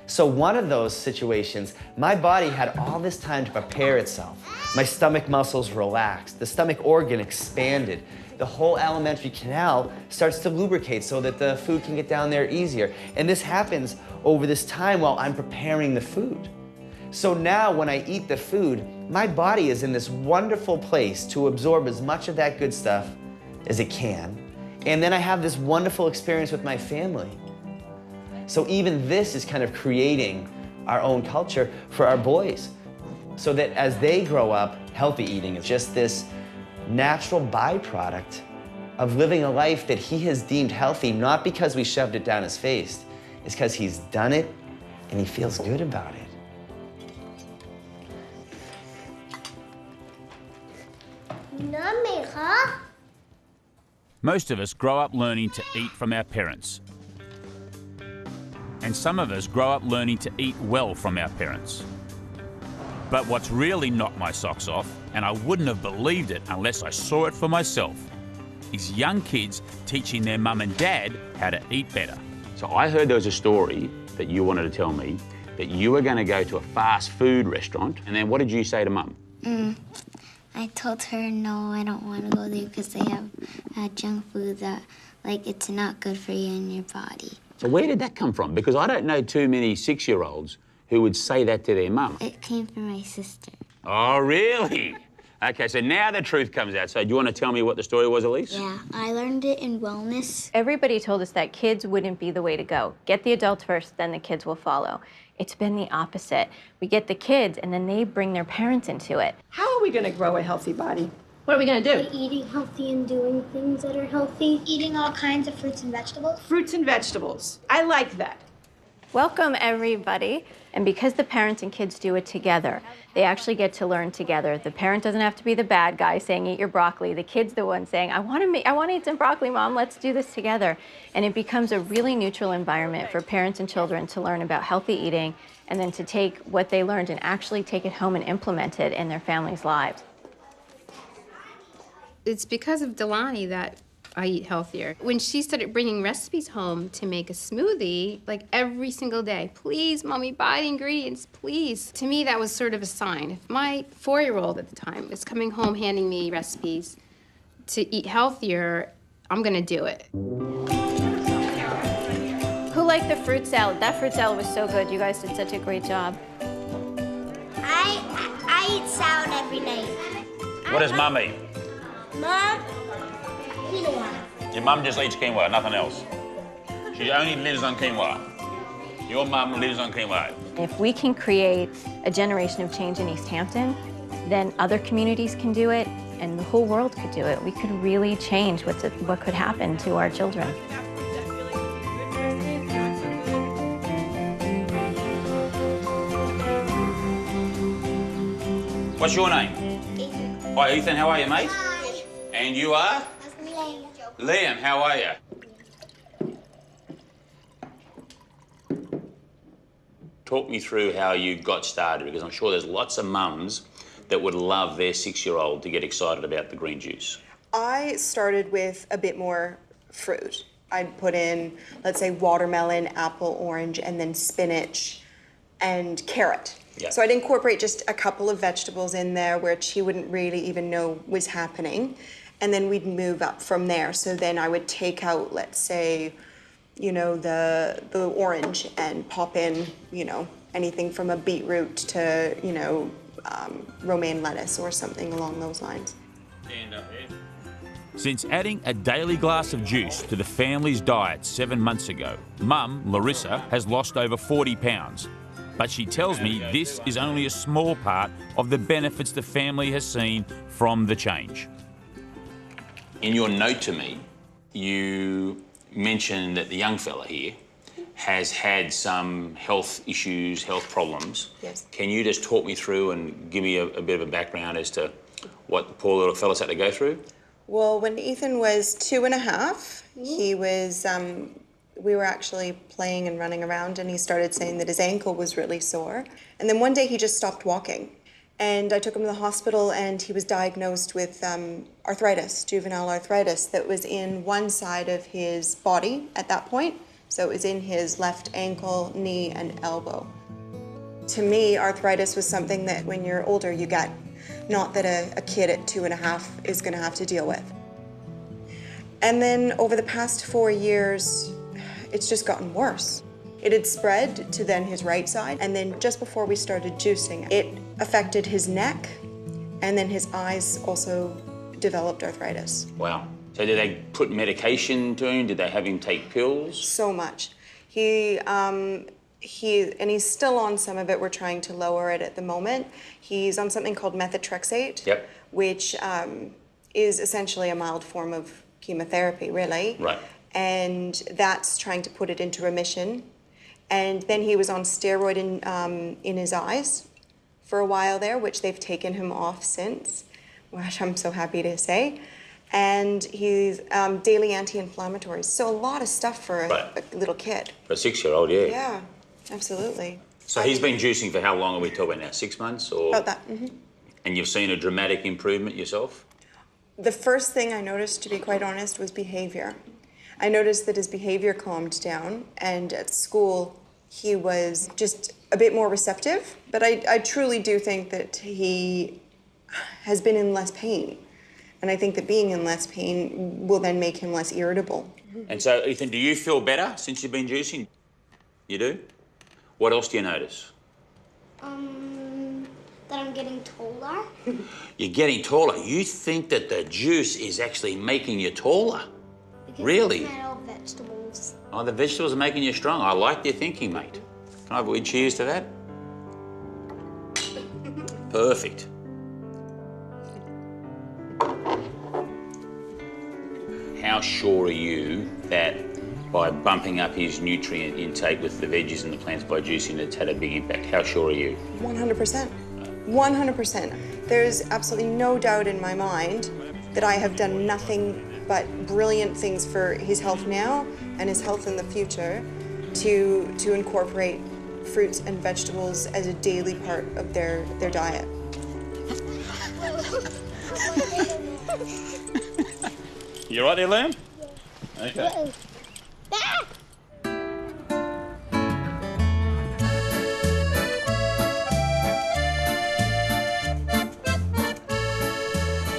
So one of those situations, my body had all this time to prepare itself. My stomach muscles relaxed. The stomach organ expanded. The whole alimentary canal starts to lubricate so that the food can get down there easier. And this happens over this time while I'm preparing the food. So now when I eat the food, my body is in this wonderful place to absorb as much of that good stuff as it can. And then I have this wonderful experience with my family. So even this is kind of creating our own culture for our boys, so that as they grow up, healthy eating is just this natural byproduct of living a life that he has deemed healthy, not because we shoved it down his face, it's because he's done it and he feels good about it. Most of us grow up learning to eat from our parents. And some of us grow up learning to eat well from our parents. But what's really knocked my socks off, and I wouldn't have believed it unless I saw it for myself, is young kids teaching their mum and dad how to eat better. So I heard there was a story that you wanted to tell me, that you were going to go to a fast food restaurant, and then what did you say to mum? I told her, no, I don't want to go there because they have junk food that, it's not good for you and your body. So where did that come from? Because I don't know too many 6-year-olds who would say that to their mum. It came from my sister. Oh, really? Okay, so now the truth comes out. So do you want to tell me what the story was, Elise? Yeah, I learned it in wellness. Everybody told us that kids wouldn't be the way to go. Get the adults first, then the kids will follow. It's been the opposite. We get the kids, and then they bring their parents into it. How are we going to grow a healthy body? What are we going to do? By eating healthy and doing things that are healthy. Eating all kinds of fruits and vegetables. Fruits and vegetables. I like that. Welcome, everybody. And because the parents and kids do it together, they actually get to learn together. The parent doesn't have to be the bad guy saying, eat your broccoli. The kid's the one saying, I want to eat some broccoli, Mom. Let's do this together. And it becomes a really neutral environment for parents and children to learn about healthy eating and then to take what they learned and actually take it home and implement it in their families' lives. It's because of Delaney that I eat healthier. When she started bringing recipes home to make a smoothie, like every single day, please, Mommy, buy the ingredients, please. To me, that was sort of a sign. If my 4-year-old at the time was coming home handing me recipes to eat healthier, I'm gonna do it. Who liked the fruit salad? That fruit salad was so good. You guys did such a great job. I eat salad every night. What does Mum eat? Mom, quinoa. Your mum just eats quinoa, nothing else. She only lives on quinoa. Your mum lives on quinoa. If we can create a generation of change in East Hampton, then other communities can do it, and the whole world could do it. We could really change what could happen to our children. What's your name? Ethan. Hi, Ethan, how are you, mate? Hi. And you are? Liam. Liam, how are you? Talk me through how you got started, because I'm sure there's lots of mums that would love their 6-year-old to get excited about the green juice. I started with a bit more fruit. I'd put in, let's say, watermelon, apple, orange, and then spinach and carrot. Yeah. So I'd incorporate just a couple of vegetables in there, which he wouldn't really even know was happening. And then we'd move up from there. So then I would take out, let's say, you know, the orange and pop in, you know, anything from a beetroot to, you know, romaine lettuce or something along those lines. Stand up, Ed. Since adding a daily glass of juice to the family's diet 7 months ago, Mum, Larissa, has lost over 40 pounds. But she tells me this is only a small part of the benefits the family has seen from the change. In your note to me, you mentioned that the young fella here has had some health issues, health problems. Yes. Can you just talk me through and give me a bit of a background as to what the poor little fella's had to go through? Well, when Ethan was 2.5, he was, we were actually playing and running around, and he started saying that his ankle was really sore. And then one day he just stopped walking. And I took him to the hospital, and he was diagnosed with arthritis, juvenile arthritis, that was in one side of his body at that point. So it was in his left ankle, knee, and elbow. To me, arthritis was something that when you're older you get, not that a kid at 2.5 is gonna have to deal with. And then over the past 4 years, it's just gotten worse. It had spread to then his right side, and then just before we started juicing, it affected his neck, and then his eyes also developed arthritis. Wow. So did they put medication to him? Did they have him take pills? So much. And he's still on some of it. We're trying to lower it at the moment. He's on something called methotrexate, Yep. which is essentially a mild form of chemotherapy, really. Right. And that's trying to put it into remission. And then he was on steroid in his eyes for a while there, which they've taken him off since, which I'm so happy to say. And he's daily anti-inflammatories. So a lot of stuff for a little kid. For a 6-year-old, yeah. Yeah, absolutely. So he's been juicing for how long are we talking about now? 6 months or? About that. Mm-hmm. And you've seen a dramatic improvement yourself? The first thing I noticed, to be quite honest, was behavior. I noticed that his behavior calmed down, and at school he was just a bit more receptive. But I truly do think that he has been in less pain. And I think that being in less pain will then make him less irritable. And so, Ethan, do you feel better since you've been juicing? You do? What else do you notice? that I'm getting taller. You're getting taller. You think that the juice is actually making you taller? Really? It's not all vegetables. Oh, the vegetables are making you strong. I like your thinking, mate. Can I have a wee cheers to that? Perfect. How sure are you that by bumping up his nutrient intake with the veggies and the plants by juicing, it's had a big impact? How sure are you? 100%. 100%. There's absolutely no doubt in my mind that I have done nothing but brilliant things for his health now and his health in the future to incorporate fruits and vegetables as a daily part of their diet. You right there, Liam? Okay.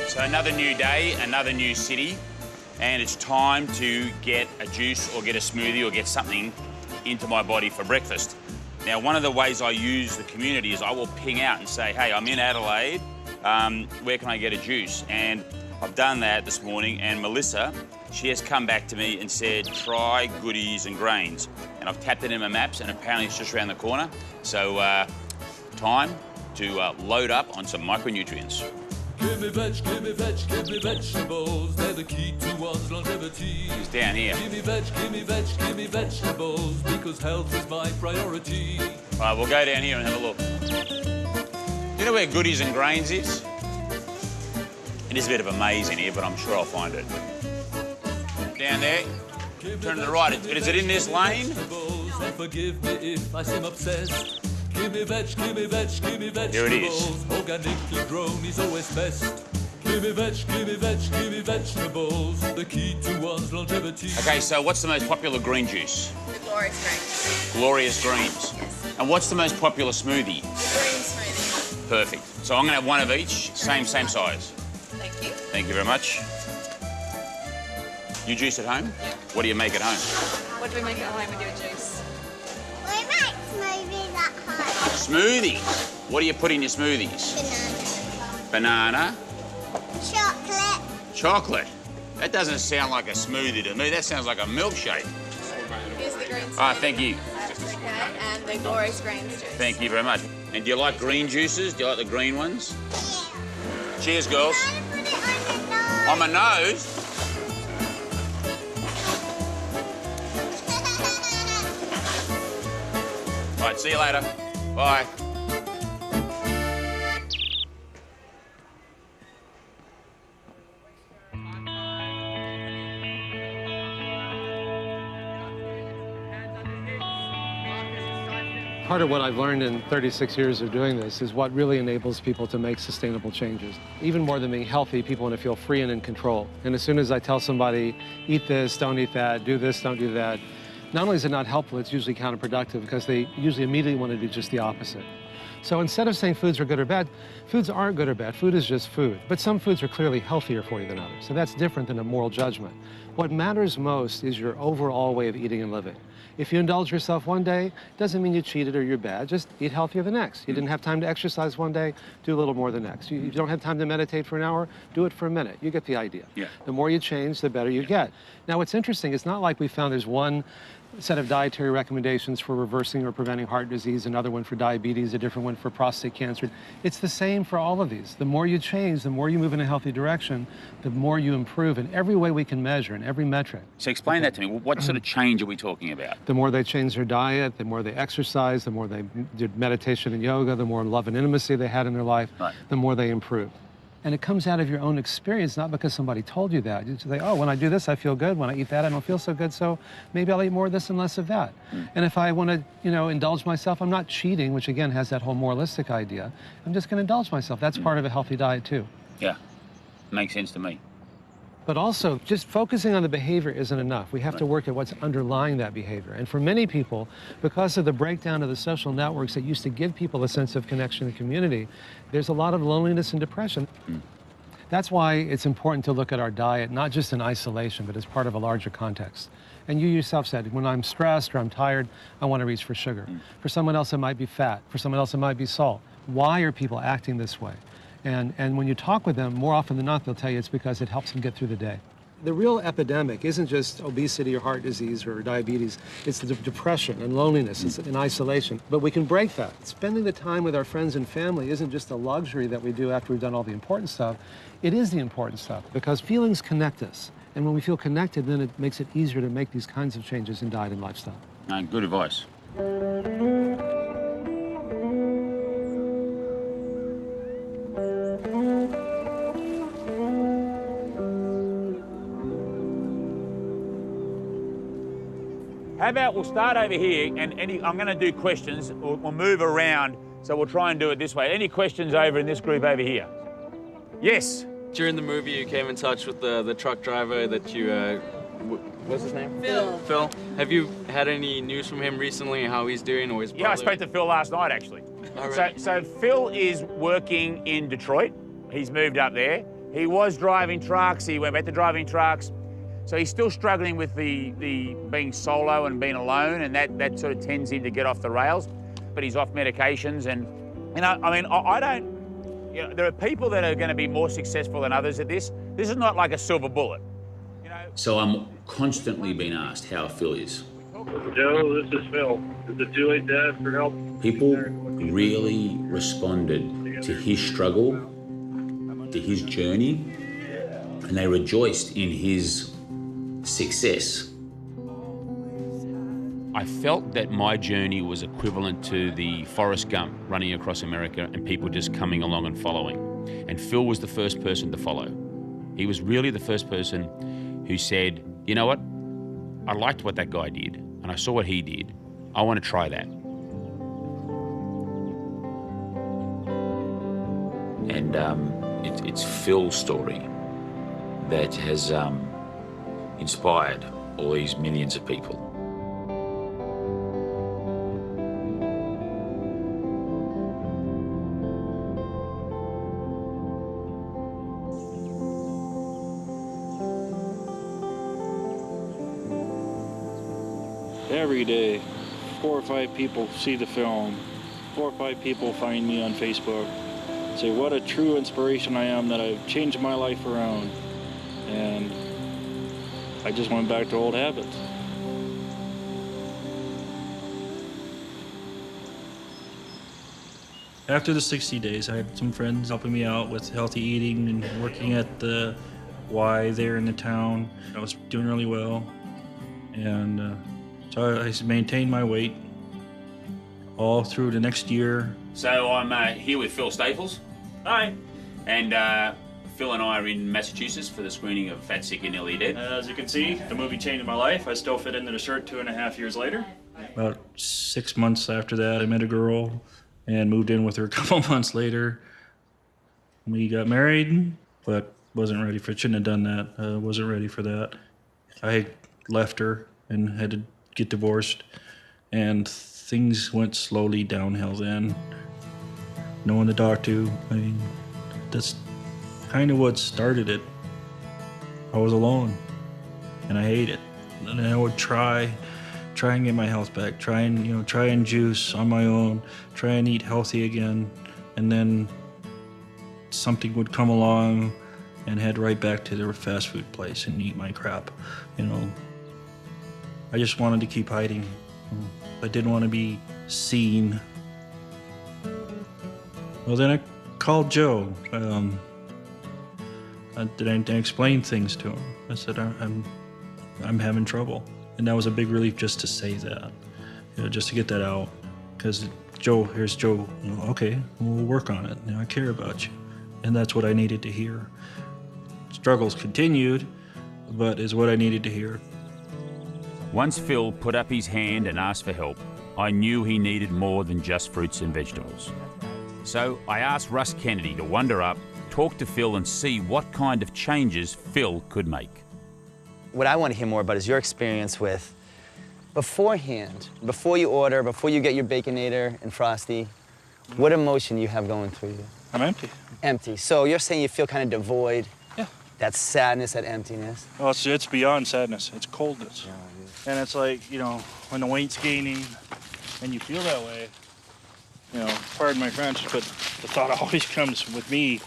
So another new day, another new city, and it's time to get a juice or get a smoothie or get something into my body for breakfast. Now, one of the ways I use the community is I will ping out and say, hey, I'm in Adelaide, where can I get a juice? And I've done that this morning, and Melissa, she has come back to me and said, try Goodies and Grains. And I've tapped it in my maps, and apparently it's just around the corner. So, time to load up on some micronutrients. Give me vegetables, they're the key to one's longevity. He's down here. Give me vegetables, because health is my priority. All right, we'll go down here and have a look. You know where Goodies and Grains is? It is a bit of a maze in here, but I'm sure I'll find it. Down there, turn to the right. Is it in this lane? And forgive me if I seem obsessed. Give me vegetables. Here it is. Organically grown is always best. Give me vegetables, the key to one's longevity. Okay, so what's the most popular green juice? The Glorious Greens. Glorious Greens. Yes. And what's the most popular smoothie? The green smoothie. Perfect. So I'm going to have one of each, same size. Thank you. Thank you very much. You juice at home? Yeah. What do you make at home? What do we make at home with your juice? We make smoothies at home. Smoothies. What do you put in your smoothies? Banana. Banana. Chocolate. Chocolate. That doesn't sound like a smoothie to me. That sounds like a milkshake. Here's the green smoothie. All right, thank you. Okay, and the Glorious Greens juice. Thank you very much. And do you like green juices? Do you like the green ones? Yeah. Cheers, girls. On my nose? All right, see you later. Bye. Part of what I've learned in 36 years of doing this is what really enables people to make sustainable changes. Even more than being healthy, people want to feel free and in control. And as soon as I tell somebody, eat this, don't eat that, do this, don't do that, not only is it not helpful, it's usually counterproductive because they usually immediately want to do just the opposite. So instead of saying foods are good or bad, foods aren't good or bad. Food is just food. But some foods are clearly healthier for you than others. So that's different than a moral judgment. What matters most is your overall way of eating and living. If you indulge yourself one day, doesn't mean you cheated or you're bad. Just eat healthier the next. You didn't have time to exercise one day, do a little more the next. You don't have time to meditate for an hour, do it for a minute. You get the idea. Yeah. The more you change, the better you get. Now, what's interesting, it's not like we found there's one set of dietary recommendations for reversing or preventing heart disease, another one for diabetes, a different one for prostate cancer. It's the same for all of these. The more you change, the more you move in a healthy direction, the more you improve in every way we can measure, in every metric. So explain that to me. What sort of change are we talking about? The more they change their diet, the more they exercise, the more they did meditation and yoga, the more love and intimacy they had in their life, Right. the more they improve. And it comes out of your own experience, not because somebody told you that. You say, oh, when I do this, I feel good. When I eat that, I don't feel so good. So maybe I'll eat more of this and less of that. And if I want to, indulge myself, I'm not cheating, which again has that whole moralistic idea. I'm just going to indulge myself. That's part of a healthy diet too. Yeah, makes sense to me. But also, just focusing on the behavior isn't enough. We have to work at what's underlying that behavior. And for many people, because of the breakdown of the social networks that used to give people a sense of connection and community, there's a lot of loneliness and depression. That's why it's important to look at our diet, not just in isolation, but as part of a larger context. And you yourself said, when I'm stressed or I'm tired, I want to reach for sugar. For someone else, it might be fat. For someone else, it might be salt. Why are people acting this way? And when you talk with them, more often than not, they'll tell you it's because it helps them get through the day. The real epidemic isn't just obesity or heart disease or diabetes. It's the depression and loneliness and isolation. But we can break that. Spending the time with our friends and family isn't just a luxury that we do after we've done all the important stuff. It is the important stuff because feelings connect us. And when we feel connected, then it makes it easier to make these kinds of changes in diet and lifestyle. Good advice. How about we'll start over here, and I'm going to do questions. We'll move around, so we'll try and do it this way. Any questions over in this group over here? Yes? During the movie, you came in touch with the truck driver that you, what's his name? Phil. Phil. Have you had any news from him recently, how he's doing, or his brother? Yeah, I spoke to Phil last night, actually. All right. So Phil is working in Detroit. He's moved up there. He was driving trucks. He went back to driving trucks. So he's still struggling with the being solo and being alone, and that sort of tends him to get off the rails. But he's off medications, and you know, I mean, I don't. You know, there are people that are going to be more successful than others at this. This is not like a silver bullet. You know. So I'm constantly being asked how Phil is. Joe, this is Phil. Is it too late to ask for help? People really responded to his struggle, to his journey, and they rejoiced in his success. I felt that my journey was equivalent to the Forrest Gump running across America and people just coming along and following. And Phil was the first person to follow. He was really the first person who said, you know what, I liked what that guy did and I saw what he did. I want to try that. And it's Phil's story that has inspired all these millions of people. Every day, 4 or 5 people see the film, 4 or 5 people find me on Facebook, say what a true inspiration I am, that I've changed my life around, and I just went back to old habits. After the 60 days, I had some friends helping me out with healthy eating and working at the Y there in the town. I was doing really well, and so I maintained my weight all through the next year. So I'm here with Phil Staples. Hi. And Phil and I are in Massachusetts for the screening of Fat, Sick and Nearly Dead. As you can see, the movie changed my life. I still fit into the shirt 2.5 years later. About 6 months after that, I met a girl and moved in with her a couple months later. We got married, but shouldn't have done that. Wasn't ready for that. I left her and had to get divorced, and things went slowly downhill then. No one to talk to. I mean, that's kind of what started it. I was alone, and I hate it. And I would try and get my health back, try and juice on my own, try and eat healthy again, and then something would come along and head right back to the fast food place and eat my crap, you know. I just wanted to keep hiding. I didn't want to be seen. Well, then I called Joe. I explained things to him. I said, I'm having trouble. And that was a big relief just to say that, just to get that out. Because here's Joe, okay, we'll work on it. I care about you. And that's what I needed to hear. Struggles continued, but is what I needed to hear. Once Phil put up his hand and asked for help, I knew he needed more than just fruits and vegetables. So I asked Russ Kennedy to wander up, talk to Phil and see what kind of changes Phil could make. What I want to hear more about is your experience with beforehand, before you order, before you get your Baconator and Frosty, what emotion you have going through you? I'm empty. Empty. So you're saying you feel kind of devoid? Yeah. That sadness, that emptiness? Oh, it's beyond sadness. It's coldness. And it's like, when the weight's gaining and you feel that way, You know, pardon my French, but the thought always comes with me.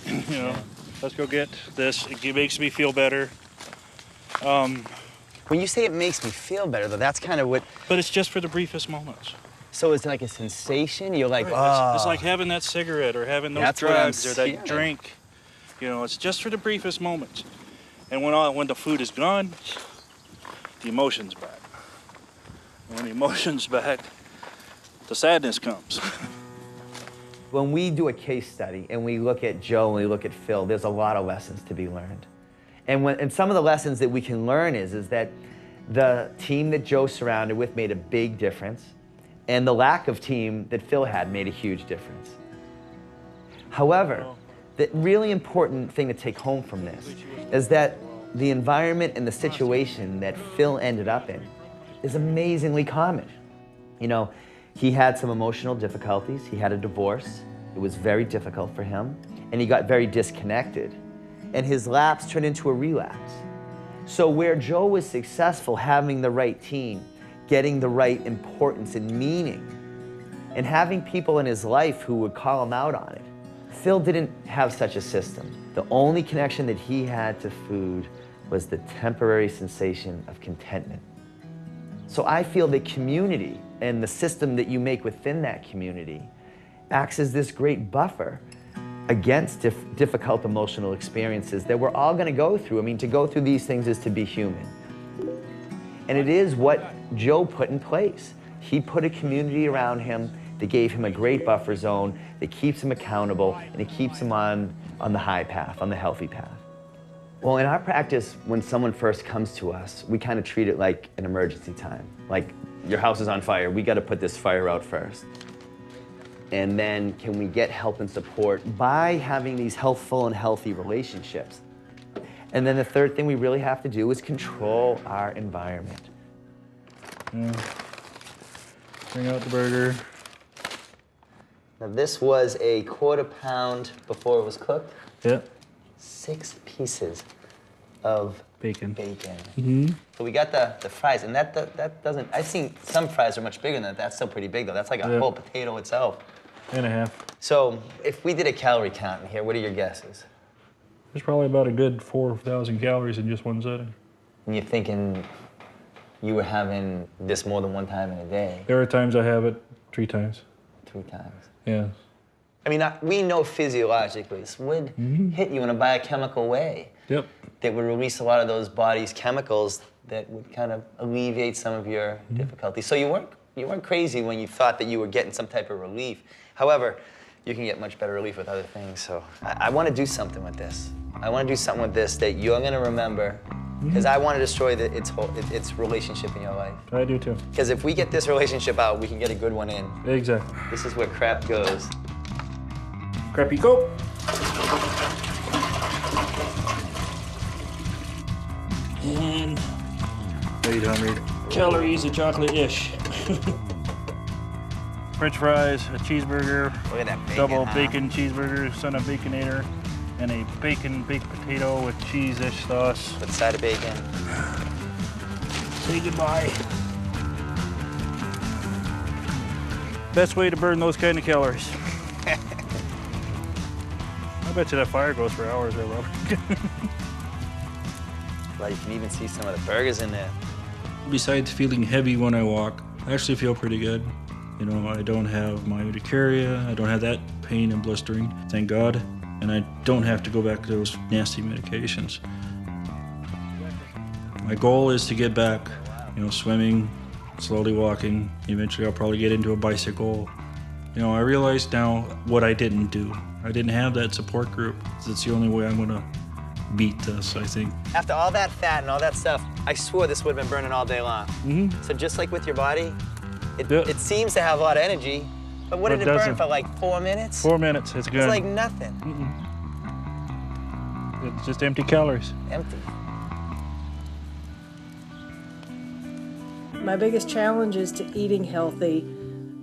You know, let's go get this. It makes me feel better. When you say it makes me feel better, though, that's kind of what... But it's just for the briefest moments. So it's like a sensation? You're like, right. oh. It's like having that cigarette or having those drugs or that drink. You know, it's just for the briefest moments. And when the food is gone, the emotion's back. And when the emotion's back, the sadness comes. When we do a case study and we look at Joe and we look at Phil, there's a lot of lessons to be learned. And some of the lessons that we can learn is that the team that Joe surrounded with made a big difference, and the lack of team that Phil had made a huge difference. However, the really important thing to take home from this is that the environment and the situation that Phil ended up in is amazingly common. You know, he had some emotional difficulties. He had a divorce. It was very difficult for him, and he got very disconnected. And his lapse turned into a relapse. So where Joe was successful having the right team, getting the right importance and meaning, and having people in his life who would call him out on it, Phil didn't have such a system. The only connection that he had to food was the temporary sensation of contentment. So I feel the community and the system that you make within that community acts as this great buffer against difficult emotional experiences that we're all going to go through. I mean, to go through these things is to be human. And it is what Joe put in place. He put a community around him that gave him a great buffer zone, that keeps him accountable, and it keeps him on the high path, on the healthy path. Well, in our practice, when someone first comes to us, we kind of treat it like an emergency time. Like, your house is on fire, we got to put this fire out first. And then can we get help and support by having these healthful and healthy relationships? And then the third thing we really have to do is control our environment. Yeah. Bring out the burger. Now this was a 1/4 pound before it was cooked. Yeah. 6 pieces of bacon. Mm-hmm. So we got the fries, and that doesn't, I've seen some fries are much bigger than that. That's still pretty big though. That's like a whole potato itself. And a half. So if we did a calorie count in here, what are your guesses? There's probably about a good 4,000 calories in just one setting. And you're thinking you were having this more than one time in a day? There are times I have it 3 times. 3 times? Yeah. I mean, we know physiologically this would hit you in a biochemical way. Yep. That would release a lot of those body's chemicals that would kind of alleviate some of your difficulties. So you weren't crazy when you thought that you were getting some type of relief. However, you can get much better relief with other things. So I want to do something with this. I want to do something with this that you're going to remember, because I want to destroy its relationship in your life. I do too. Because if we get this relationship out, we can get a good one in. Exactly. This is where crap goes. Crappy go. And 800 calories of chocolate-ish. French fries, a cheeseburger, look at that bacon, double bacon cheeseburger, son of Baconator, and a bacon baked potato with cheese-ish sauce. With a side of bacon. Say goodbye. Best way to burn those kind of calories. I bet you that fire goes for hours there, Robert. Well, you can even see some of the burgers in there. Besides feeling heavy when I walk, I actually feel pretty good. You know, I don't have my urticaria, I don't have that pain and blistering, thank God. And I don't have to go back to those nasty medications. My goal is to get back, you know, swimming, slowly walking. Eventually I'll probably get into a bicycle. You know, I realize now what I didn't do. I didn't have that support group. That's the only way I'm gonna beat this, I think. After all that fat and all that stuff, I swore this would have been burning all day long. So just like with your body, it seems to have a lot of energy, but what did it burn for, like 4 minutes? 4 minutes, it's good. It's like nothing. It's just empty calories. Empty. My biggest challenges to eating healthy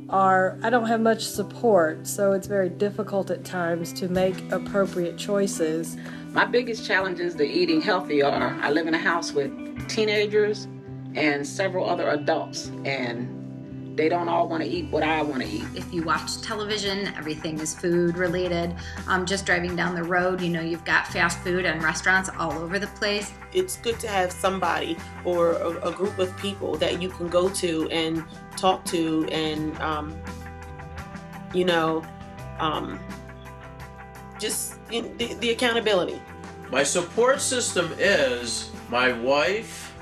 are I don't have much support, so it's very difficult at times to make appropriate choices. My biggest challenges to eating healthy are I live in a house with teenagers and several other adults, and they don't all want to eat what I want to eat. If you watch television, everything is food related. Just driving down the road, you know, you've got fast food and restaurants all over the place. It's good to have somebody or a group of people that you can go to and talk to and, just the accountability. My support system is my wife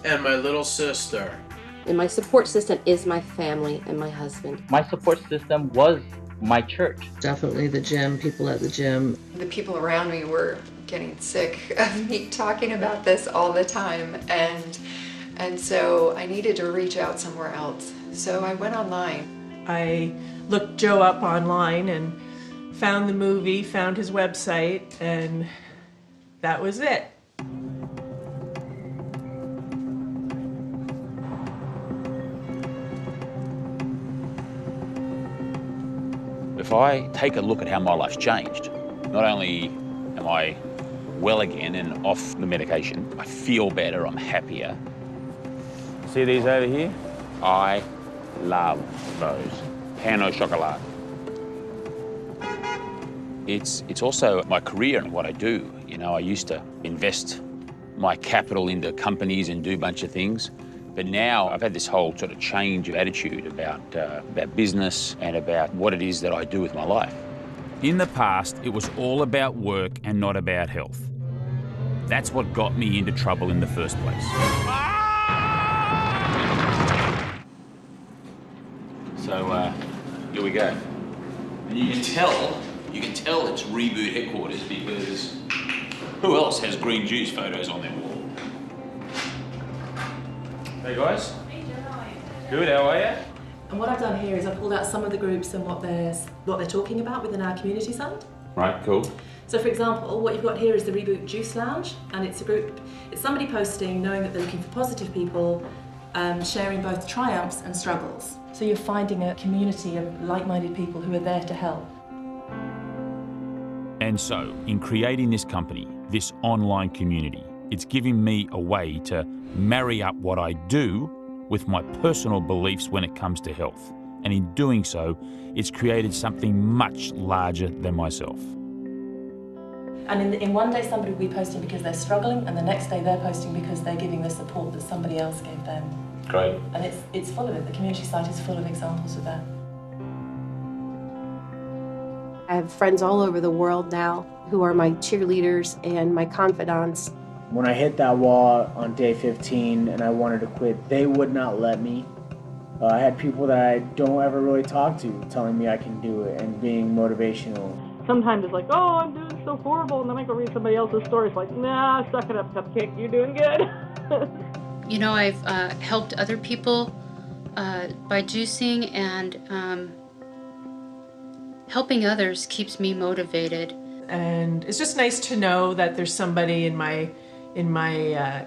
and my little sister. And my support system is my family and my husband. My support system was my church. Definitely the gym, people at the gym. The people around me were getting sick of me talking about this all the time, and so I needed to reach out somewhere else. So I went online. I looked Joe up online and found the movie, found his website, and that was it. If I take a look at how my life's changed, not only am I well again and off the medication, I feel better, I'm happier. See these over here? I love those. Pain au chocolat. It's also my career and what I do. You know, I used to invest my capital into companies and do a bunch of things. But now I've had this whole sort of change of attitude about business and about what it is that I do with my life. In the past, it was all about work and not about health. That's what got me into trouble in the first place. So here we go. And you can tell it's Reboot headquarters because who else has green juice photos on their wall? Hey guys. Good, how are you? And what I've done here is I've pulled out some of the groups and what they're talking about within our community side. Right, cool. So for example, what you've got here is the Reboot Juice Lounge, and it's a group, it's somebody posting knowing that they're looking for positive people, sharing both triumphs and struggles. So you're finding a community of like-minded people who are there to help. And so, in creating this company, this online community, it's giving me a way to marry up what I do with my personal beliefs when it comes to health. And in doing so, it's created something much larger than myself. And in one day somebody will be posting because they're struggling, and the next day they're posting because they're giving the support that somebody else gave them. Great. And it's full of it. The community site is full of examples of that. I have friends all over the world now who are my cheerleaders and my confidants. When I hit that wall on day 15 and I wanted to quit, they would not let me. I had people that I don't ever really talk to telling me I can do it and being motivational. Sometimes it's like, oh, I'm doing so horrible, and then I go read somebody else's story. It's like, nah, suck it up, Cupcake, you're doing good. You know, I've helped other people by juicing, and helping others keeps me motivated. And it's just nice to know that there's somebody in my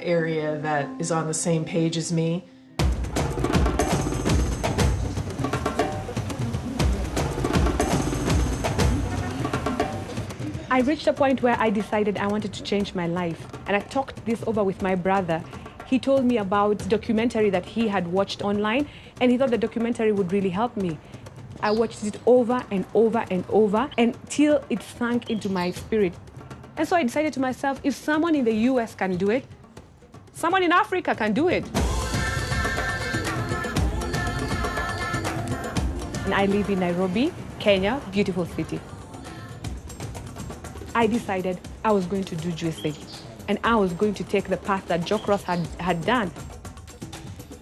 area that is on the same page as me. I reached a point where I decided I wanted to change my life, and I talked this over with my brother. He told me about the documentary that he had watched online, and he thought the documentary would really help me. I watched it over and over and over until it sank into my spirit. And so I decided to myself, if someone in the US can do it, someone in Africa can do it. And I live in Nairobi, Kenya, beautiful city. I decided I was going to do juicing, and I was going to take the path that Joe Cross had done.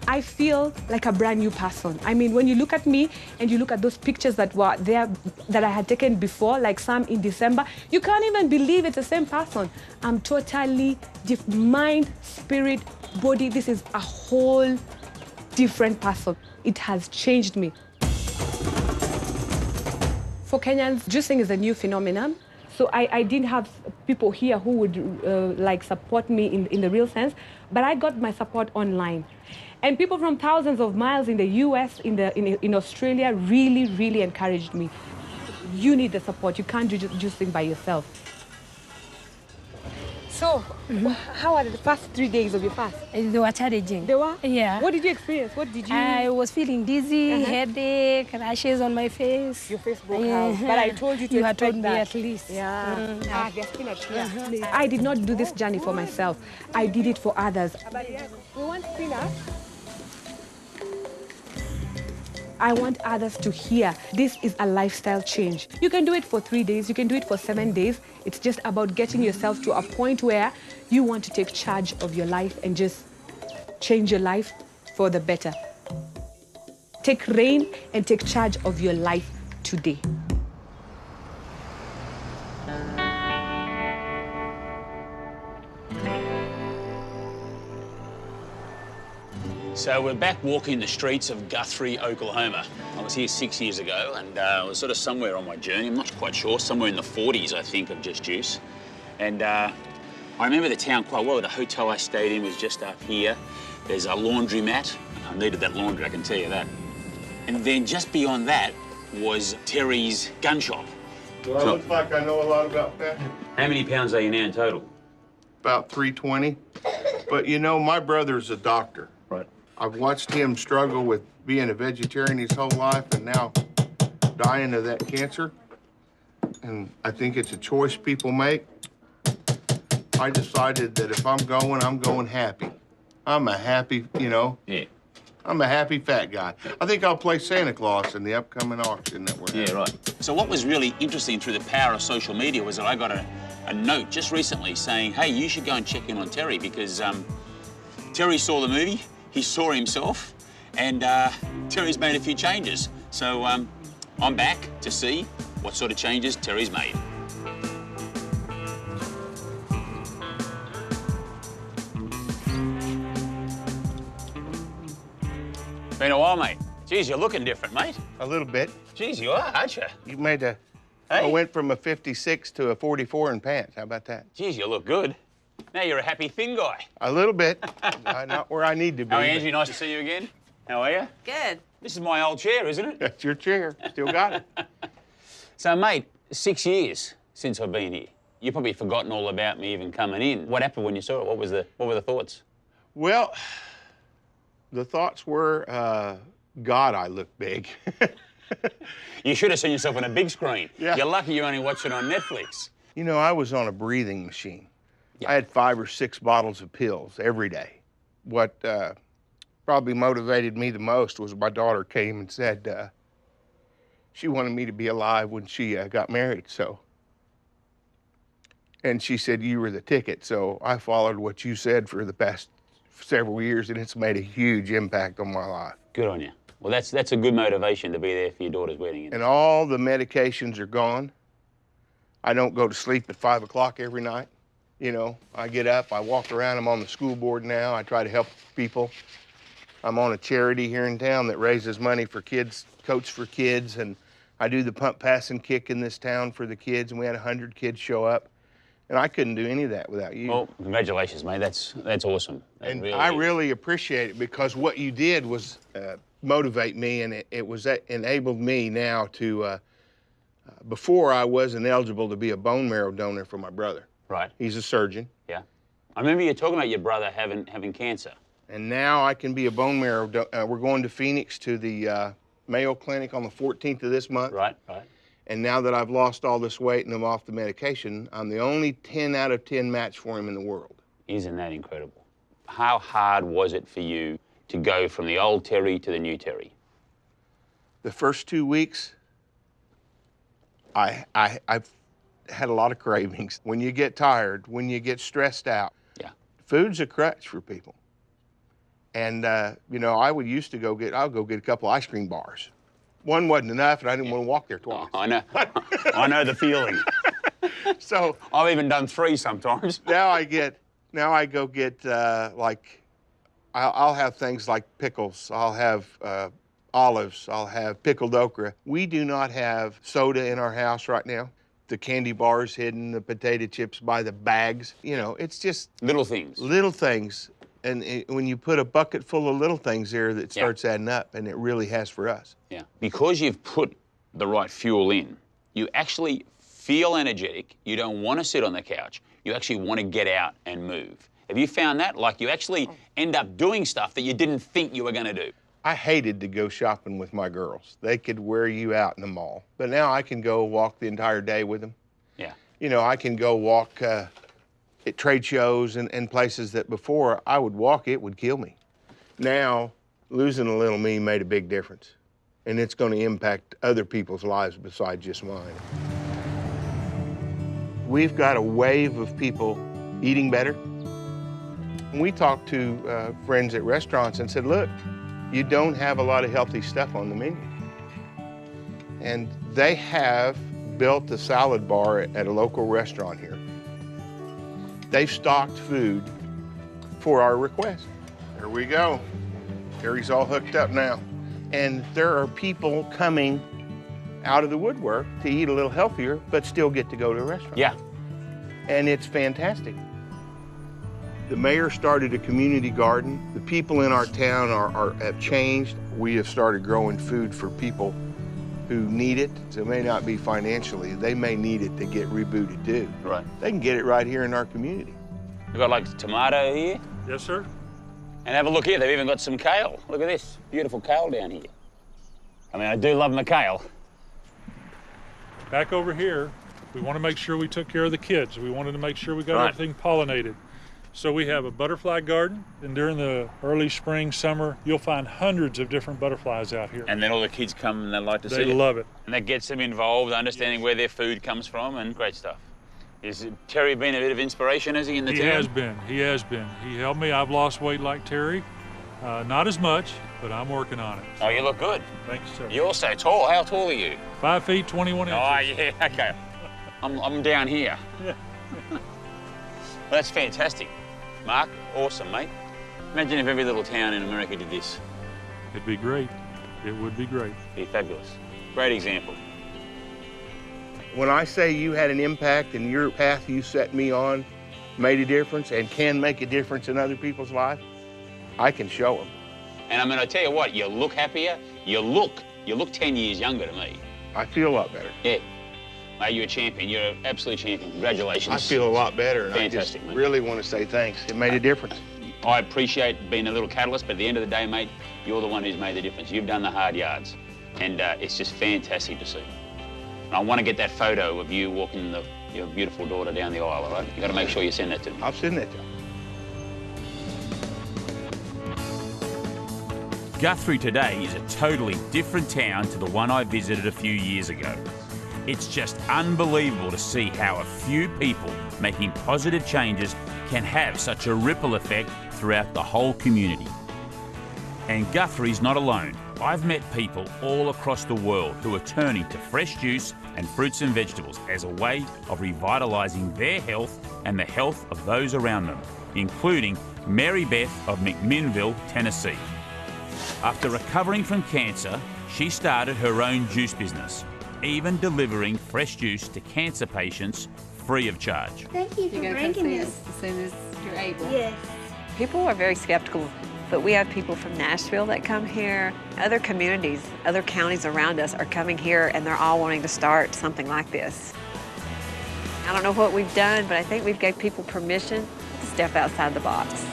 I feel like a brand new person. I mean, when you look at me and you look at those pictures that were there that I had taken before, like some in December, you can't even believe it's the same person. I'm totally mind, spirit, body. This is a whole different person. It has changed me. For Kenyans, juicing is a new phenomenon. So I didn't have people here who would like support me in the real sense, but I got my support online. And people from thousands of miles in the US, in Australia, really, really encouraged me. You need the support. You can't do juicing by yourself. So, how are the first 3 days of your fast? They were challenging. They were? Yeah. What did you experience? What did you... I was feeling dizzy, headache, rashes on my face. Your face broke out. But I told you to You had expect told that. me at least. Yeah. There's spinach here. I did not do this journey for myself. I did it for others. But yes, we want spinach. I want others to hear this is a lifestyle change. You can do it for 3 days, you can do it for 7 days. It's just about getting yourself to a point where you want to take charge of your life and just change your life for the better. Take reign and take charge of your life today. So we're back walking the streets of Guthrie, Oklahoma. I was here 6 years ago, and I was sort of somewhere on my journey. I'm not quite sure, somewhere in the 40s, I think, of just juice. And I remember the town quite well. The hotel I stayed in was just up here. There's a laundromat. I needed that laundry, I can tell you that. And then just beyond that was Terry's gun shop. Well, it looks like I know a lot about that. How many pounds are you now in total? About 320. But you know, my brother's a doctor. Right. I've watched him struggle with being a vegetarian his whole life and now dying of that cancer. And I think it's a choice people make. I decided that if I'm going happy. I'm a happy, you know. Yeah. I'm a happy fat guy. I think I'll play Santa Claus in the upcoming auction that we're having. Yeah, right. So what was really interesting through the power of social media was that I got a note just recently saying, hey, you should go and check in on Terry because Terry saw the movie, he saw himself, and Terry's made a few changes. So I'm back to see what sort of changes Terry's made. Been a while, mate. Geez, you're looking different, mate. A little bit. Geez, you are, aren't you? You made a... Hey. I went from a 56 to a 44 in pants. How about that? Geez, you look good. Now you're a happy thin guy. A little bit. Not where I need to be. Oh, Angie, nice to see you again. How are you? Good. This is my old chair, isn't it? That's your chair. Still got it. So, mate, 6 years since I've been here. You've probably forgotten all about me even coming in. What happened when you saw it? What were the thoughts? Well, the thoughts were, God, I look big. You should have seen yourself on a big screen. Yeah. You're lucky you only watch it on Netflix. You know, I was on a breathing machine. Yeah. I had 5 or 6 bottles of pills every day. What probably motivated me the most was my daughter came and said she wanted me to be alive when she got married, so. And she said, you were the ticket, so I followed what you said for the past several years, and it's made a huge impact on my life. Good on you. Well, that's a good motivation to be there for your daughter's wedding. And all the medications are gone. I don't go to sleep at 5 o'clock every night. You know, I get up, I walk around, I'm on the school board now, I try to help people. I'm on a charity here in town that raises money for kids, Coach for Kids, and I do the pump, pass, and kick in this town for the kids, and we had 100 kids show up. And I couldn't do any of that without you. Well, congratulations, mate. That's awesome. That and really I is. really appreciate it because what you did was motivate me, and it was enabled me now to, before I wasn't eligible to be a bone marrow donor for my brother. Right. He's a surgeon. Yeah. I remember you talking about your brother having cancer. And now I can be a bone marrow donor. We're going to Phoenix to the Mayo Clinic on the 14th of this month. Right, right. And now that I've lost all this weight and I'm off the medication, I'm the only 10 out of 10 match for him in the world. Isn't that incredible? How hard was it for you to go from the old Terry to the new Terry? The first 2 weeks, I've had a lot of cravings. When you get tired, when you get stressed out, yeah, food's a crutch for people. And, you know, I'll go get a couple ice cream bars. One wasn't enough, and I didn't want to walk there twice. Oh, I know. I know the feeling. So I've even done 3 sometimes. Now I go get like, I'll have things like pickles. I'll have olives. I'll have pickled okra. We do not have soda in our house right now. The candy bars hidden, the potato chips by the bags. You know, it's just little things. Little things. And when you put a bucket full of little things there, that starts adding up, and it really has for us. Yeah. Because you've put the right fuel in, you actually feel energetic. You don't want to sit on the couch. you actually want to get out and move. Have you found that? Like you actually end up doing stuff that you didn't think you were going to do. I hated to go shopping with my girls. They could wear you out in the mall. But now I can go walk the entire day with them. Yeah. You know, I can go walk at trade shows and places that before I would walk, it would kill me. Now, losing a little me made a big difference. And it's going to impact other people's lives besides just mine. We've got a wave of people eating better. We talked to friends at restaurants and said, look, you don't have a lot of healthy stuff on the menu. And they have built a salad bar at a local restaurant here. They've stocked food for our request. There we go. Gary's all hooked up now. And there are people coming out of the woodwork to eat a little healthier, but still get to go to a restaurant. Yeah. And it's fantastic. The mayor started a community garden. The people in our town have changed. We have started growing food for people who need it. So it may not be financially. They may need it to get rebooted too. Right. They can get it right here in our community. We've got like tomato here. Yes, sir. And have a look here, they've even got some kale. Look at this, beautiful kale down here. I mean, I do love my kale. Back over here, we want to make sure we took care of the kids. We wanted to make sure we got everything pollinated. So we have a butterfly garden, and during the early spring, summer, you'll find hundreds of different butterflies out here. And then all the kids come and they like to see it. They love it. And that gets them involved, understanding where their food comes from, and great stuff. Is Terry been a bit of inspiration, has he, in the town? He has been. He helped me. I've lost weight like Terry. Not as much, but I'm working on it. Oh, you look good. Thank you, sir. You're so tall. How tall are you? 5 feet, 21 inches. Oh, yeah, okay. I'm down here. Yeah. Well, that's fantastic. Mark, awesome, mate. Imagine if every little town in America did this. It'd be great. It would be great. Be fabulous. Great example. When I say you had an impact and your path you set me on made a difference and can make a difference in other people's lives, I can show them. And I mean, I tell you what, you look happier. You look 10 years younger to me. I feel a lot better. Yeah. Mate, you're a champion. You're an absolute champion. Congratulations. I feel a lot better. And Fantastic, I just mate. really want to say thanks. It made a difference. I appreciate being a little catalyst, but at the end of the day, mate, you're the one who's made the difference. You've done the hard yards. And it's just fantastic to see. And I want to get that photo of you walking your beautiful daughter down the aisle, all right? You've got to make sure you send that to me. I'll send that to you. Guthrie today is a totally different town to the one I visited a few years ago. It's just unbelievable to see how a few people making positive changes can have such a ripple effect throughout the whole community. And Guthrie's not alone. I've met people all across the world who are turning to fresh juice and fruits and vegetables as a way of revitalising their health and the health of those around them, including Mary Beth of McMinnville, Tennessee. After recovering from cancer, she started her own juice business, even delivering fresh juice to cancer patients free of charge. Thank you for bringing this. As soon as you're able. Yes. People are very skeptical, but we have people from Nashville that come here. Other communities, other counties around us are coming here, and they're all wanting to start something like this. I don't know what we've done, but I think we've gave people permission to step outside the box.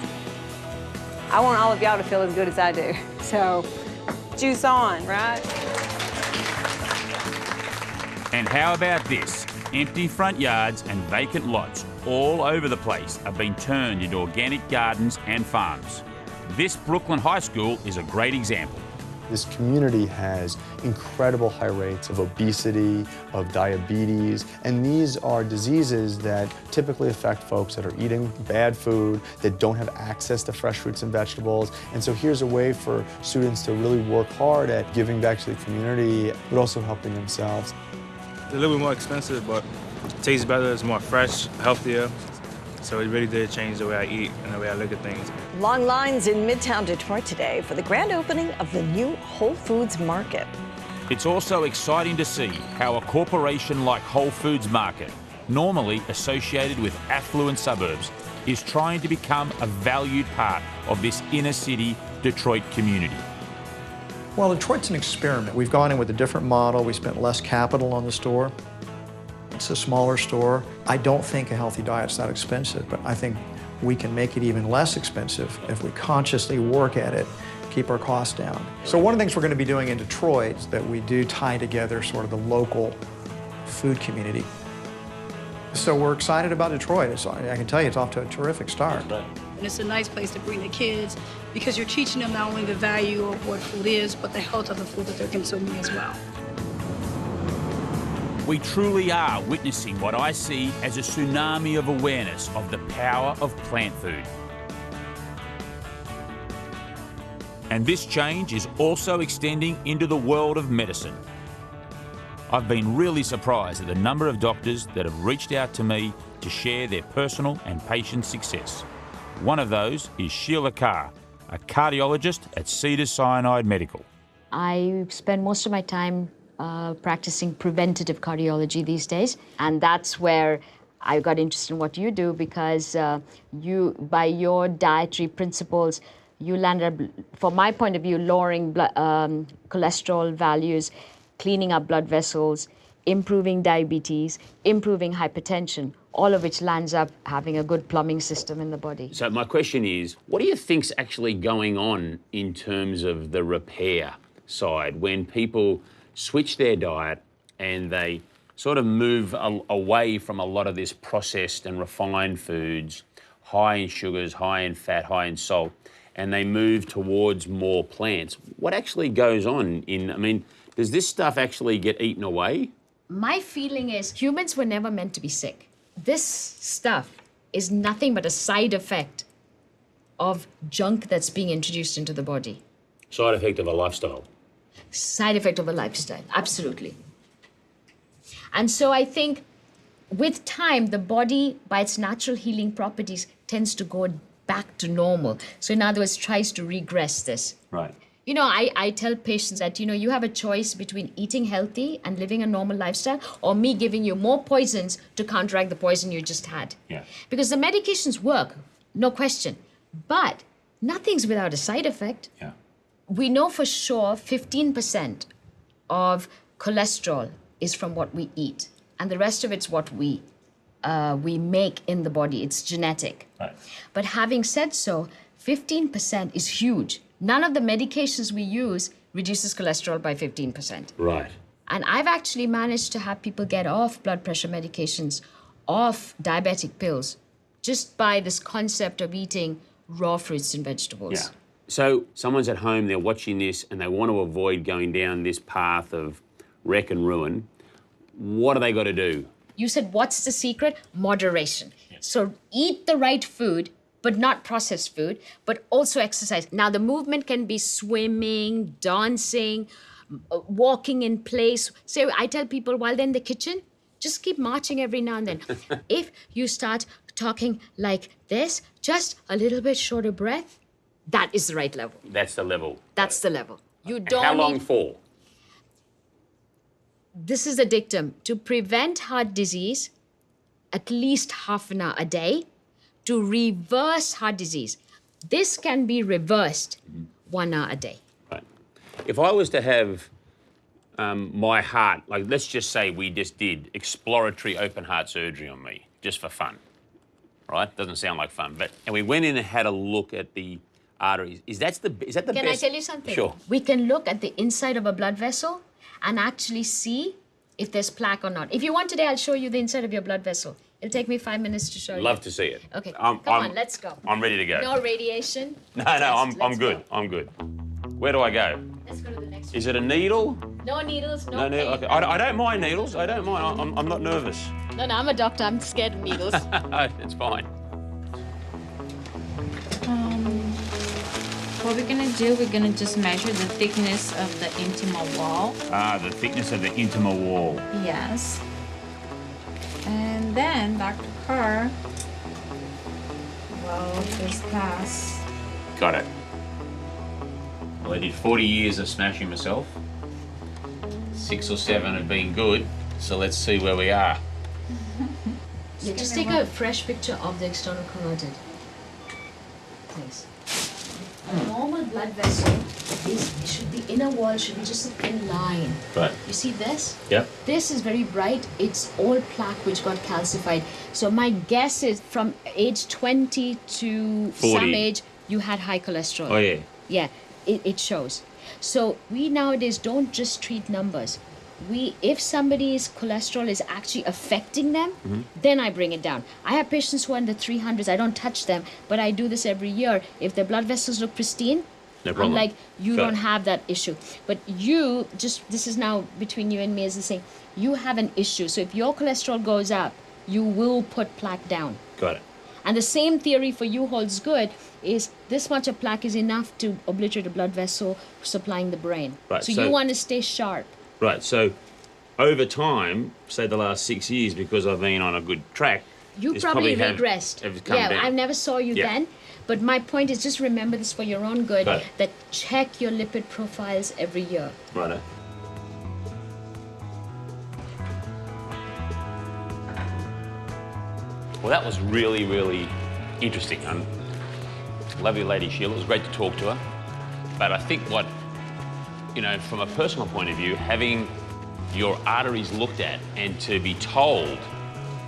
I want all of y'all to feel as good as I do. So, juice on, right? And how about this? Empty front yards and vacant lots all over the place are being turned into organic gardens and farms. This Brooklyn High School is a great example. This community has incredible high rates of obesity, of diabetes, and these are diseases that typically affect folks that are eating bad food, that don't have access to fresh fruits and vegetables. And so here's a way for students to really work hard at giving back to the community, but also helping themselves. It's a little bit more expensive, but it tastes better, it's more fresh, healthier. So it really did change the way I eat and the way I look at things. Long lines in Midtown Detroit today for the grand opening of the new Whole Foods Market. It's also exciting to see how a corporation like Whole Foods Market, normally associated with affluent suburbs, is trying to become a valued part of this inner city Detroit community. Well, Detroit's an experiment. We've gone in with a different model. We spent less capital on the store. It's a smaller store. I don't think a healthy diet's that expensive, but I think we can make it even less expensive if we consciously work at it, keep our costs down. So one of the things we're going to be doing in Detroit is that we do tie together sort of the local food community. So we're excited about Detroit. I can tell you it's off to a terrific start. And it's a nice place to bring the kids because you're teaching them not only the value of what food is, but the health of the food that they're consuming as well. We truly are witnessing what I see as a tsunami of awareness of the power of plant food. And this change is also extending into the world of medicine. I've been really surprised at the number of doctors that have reached out to me to share their personal and patient success. One of those is Sheila Carr, a cardiologist at Cedars-Sinai Medical. I spend most of my time practicing preventative cardiology these days, and that's where I got interested in what you do, because by your dietary principles, you landed up, from my point of view, lowering cholesterol values, cleaning up blood vessels, improving diabetes, improving hypertension, all of which lands up having a good plumbing system in the body. So my question is, what do you think's actually going on in terms of the repair side when people switch their diet and they sort of move away from a lot of this processed and refined foods, high in sugars, high in fat, high in salt, and they move towards more plants? What actually goes on does this stuff actually get eaten away? My feeling is humans were never meant to be sick. This stuff is nothing but a side effect of junk that's being introduced into the body. Side effect of a lifestyle. Side effect of a lifestyle, absolutely. And so I think with time, the body, by its natural healing properties, tends to go back to normal. So in other words, tries to regress this. Right. You know, I tell patients that, you have a choice between eating healthy and living a normal lifestyle, or me giving you more poisons to counteract the poison you just had. Yeah. Because the medications work, no question, but nothing's without a side effect. Yeah. We know for sure 15% of cholesterol is from what we eat, and the rest of it's what we make in the body. It's genetic. Right. But having said so, 15% is huge. None of the medications we use reduces cholesterol by 15%. Right. And I've actually managed to have people get off blood pressure medications, off diabetic pills, just by this concept of eating raw fruits and vegetables. Yeah. So someone's at home, they're watching this, and they want to avoid going down this path of wreck and ruin. What do they got to do? You said, what's the secret? Moderation. Yeah. So eat the right food, but not processed food, but also exercise. Now, the movement can be swimming, dancing, walking in place. So I tell people while they're in the kitchen, just keep marching every now and then. If you start talking like this, just a little bit shorter breath, that is the right level. That's the level. That's the level. You don't How long for? This is the dictum. To prevent heart disease, at least half an hour a day. To reverse heart disease, this can be reversed 1 hour a day. Right. If I was to have my heart, like let's just say we just did exploratory open heart surgery on me, just for fun, right? Doesn't sound like fun, and we went in and had a look at the arteries. Is that the best? Can I tell you something? Sure. We can look at the inside of a blood vessel and actually see if there's plaque or not. If you want today, I'll show you the inside of your blood vessel. It'll take me 5 minutes to show you. Love to see it. Okay, come on, let's go. I'm ready to go. No radiation. No, I'm good. Go. I'm good. Where do I go? Let's go to the next one. Is it a needle? No needles, no pain. Okay. I don't mind needles. I don't mind. I'm not nervous. No, I'm a doctor. I'm scared of needles. It's fine. What we're gonna do, we're gonna just measure the thickness of the intimal wall. The thickness of the intimal wall. Yes. And then Dr. Carr will just pass. Got it. Well, I did 40 years of smashing myself. 6 or 7 have been good, so let's see where we are. Yeah, just take a fresh picture of the external carotid. Please. A normal blood vessel should the inner wall should be just a thin line. Right. You see this? Yep. This is very bright. It's all plaque which got calcified. So my guess is from age 20 to 40. some age, you had high cholesterol. Oh, yeah. Yeah, it shows. So we nowadays don't just treat numbers. If somebody's cholesterol is actually affecting them, then I bring it down. I have patients who are in the 300s. I don't touch them, but I do this every year. If their blood vessels look pristine, No problem. I'm like, you Got don't it. have that issue. But you, this is now between you and me as the saying, you have an issue. So if your cholesterol goes up, you will put plaque down. Got it. And the same theory for you holds good, is this much of plaque is enough to obliterate a blood vessel supplying the brain. Right, So so- you want to stay sharp. Right, so over time, say the last 6 years, because I've been on a good track, You it's probably have- regressed. have come Yeah, down. I never saw you Yeah. then. But my point is just remember this for your own good, Got it. that check your lipid profiles every year. Righto. Well, that was really, really interesting. Lovely lady Sheila, it was great to talk to her. But I think what, from a personal point of view, having your arteries looked at and to be told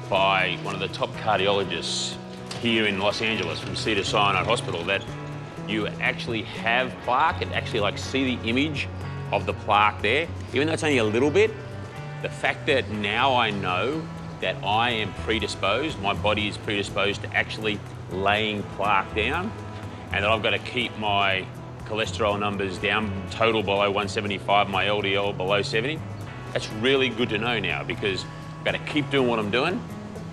by one of the top cardiologists here in Los Angeles from Cedars-Sinai Hospital that you actually have plaque and actually see the image of the plaque there, even though it's only a little bit, the fact that now I know that I am predisposed, my body is predisposed to actually laying plaque down, and that I've got to keep my cholesterol numbers down, total below 175, my LDL below 70. That's really good to know now, because I've got to keep doing what I'm doing.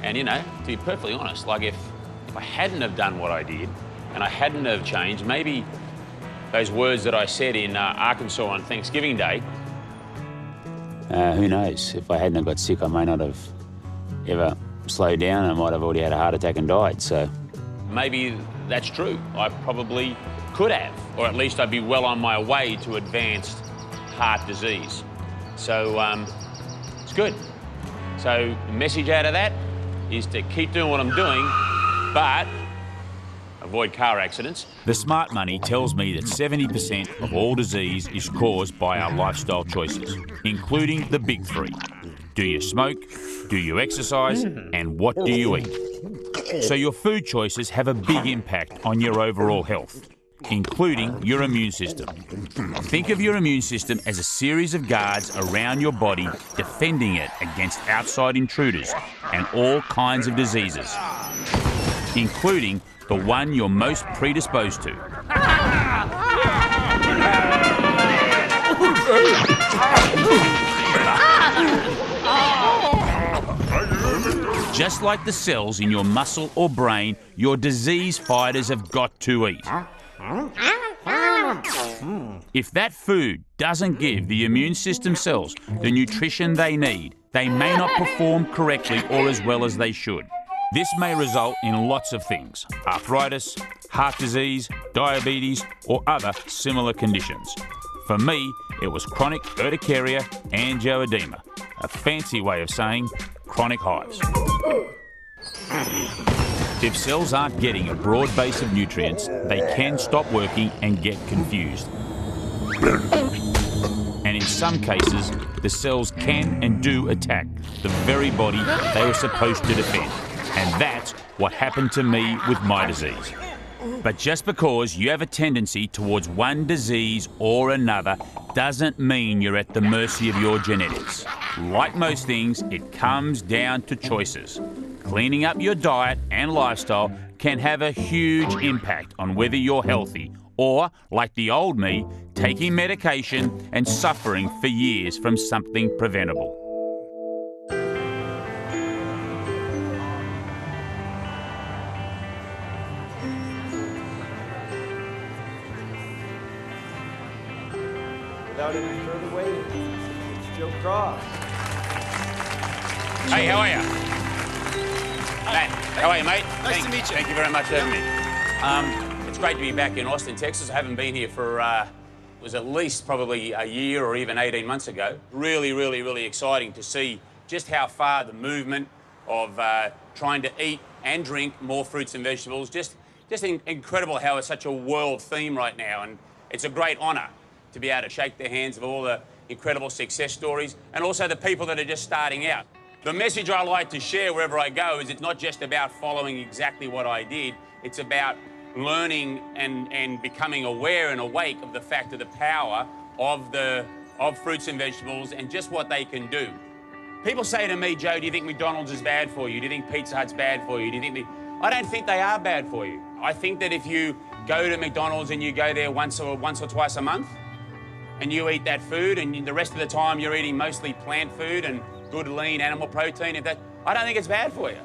And to be perfectly honest, if I hadn't have done what I did and I hadn't have changed, maybe those words that I said in Arkansas on Thanksgiving Day, who knows? If I hadn't have got sick, I may not have ever slowed down. I might have already had a heart attack and died. So maybe that's true. I probably could have, or at least I'd be well on my way to advanced heart disease. So it's good. So the message out of that is to keep doing what I'm doing, but avoid car accidents. The smart money tells me that 70% of all disease is caused by our lifestyle choices, including the big three. Do you smoke? Do you exercise? And what do you eat? So your food choices have a big impact on your overall health, including your immune system. Think of your immune system as a series of guards around your body defending it against outside intruders and all kinds of diseases, including the one you're most predisposed to. Just like the cells in your muscle or brain, your disease fighters have got to eat. If that food doesn't give the immune system cells the nutrition they need, they may not perform correctly or as well as they should. This may result in lots of things: arthritis, heart disease, diabetes, or other similar conditions. For me, it was chronic urticaria angioedema, a fancy way of saying chronic hives. If cells aren't getting a broad base of nutrients, they can stop working and get confused. And in some cases, the cells can and do attack the very body they were supposed to defend. And that's what happened to me with my disease. But just because you have a tendency towards one disease or another doesn't mean you're at the mercy of your genetics. Like most things, it comes down to choices. Cleaning up your diet and lifestyle can have a huge impact on whether you're healthy or, like the old me, taking medication and suffering for years from something preventable. Without any further waiting, it's Joe Cross. Hey, how are you? Matt, how are you, mate? Nice to meet you. Thank you very much for having me. It's great to be back in Austin, Texas. I haven't been here for, it was at least probably a year or even 18 months ago. Really, really, really exciting to see just how far the movement of trying to eat and drink more fruits and vegetables, just incredible how it's such a world theme right now, and it's a great honour to be able to shake the hands of all the incredible success stories and also the people that are just starting out. The message I like to share wherever I go is it's not just about following exactly what I did, it's about learning and becoming aware and awake of the fact of the power of fruits and vegetables and just what they can do. People say to me, Joe, do you think McDonald's is bad for you? Do you think Pizza Hut's bad for you? I don't think they are bad for you. I think that if you go to McDonald's and you go there once or twice a month and you eat that food and the rest of the time you're eating mostly plant food and good lean animal protein, I don't think it's bad for you.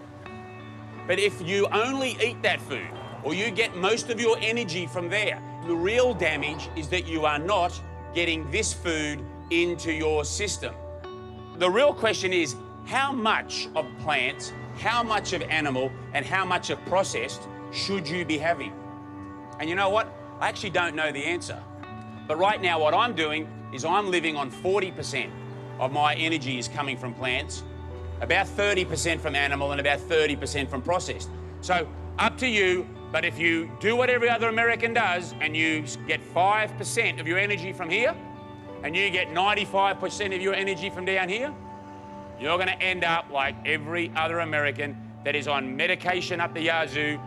But if you only eat that food or you get most of your energy from there, the real damage is that you are not getting this food into your system. The real question is how much of plants, how much of animal, and how much of processed should you be having? And you know what? I actually don't know the answer. But right now what I'm doing is I'm living on 40% of my energy is coming from plants, about 30% from animal, and about 30% from processed. So up to you, but if you do what every other American does and you get 5% of your energy from here and you get 95% of your energy from down here, you're going to end up like every other American that is on medication up the yazoo,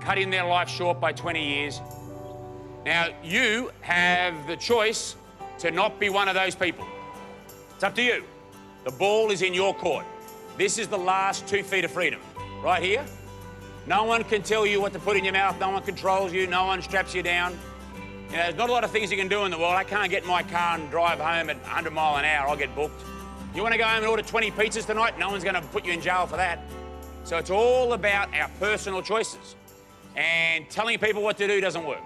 cutting their life short by 20 years. Now, you have the choice to not be one of those people. It's up to you. The ball is in your court. This is the last 2 feet of freedom, right here. No one can tell you what to put in your mouth. No one controls you. No one straps you down. You know, there's not a lot of things you can do in the world. I can't get in my car and drive home at 100 miles an hour. I'll get booked. You want to go home and order 20 pizzas tonight? No one's going to put you in jail for that. So it's all about our personal choices. And telling people what to do doesn't work.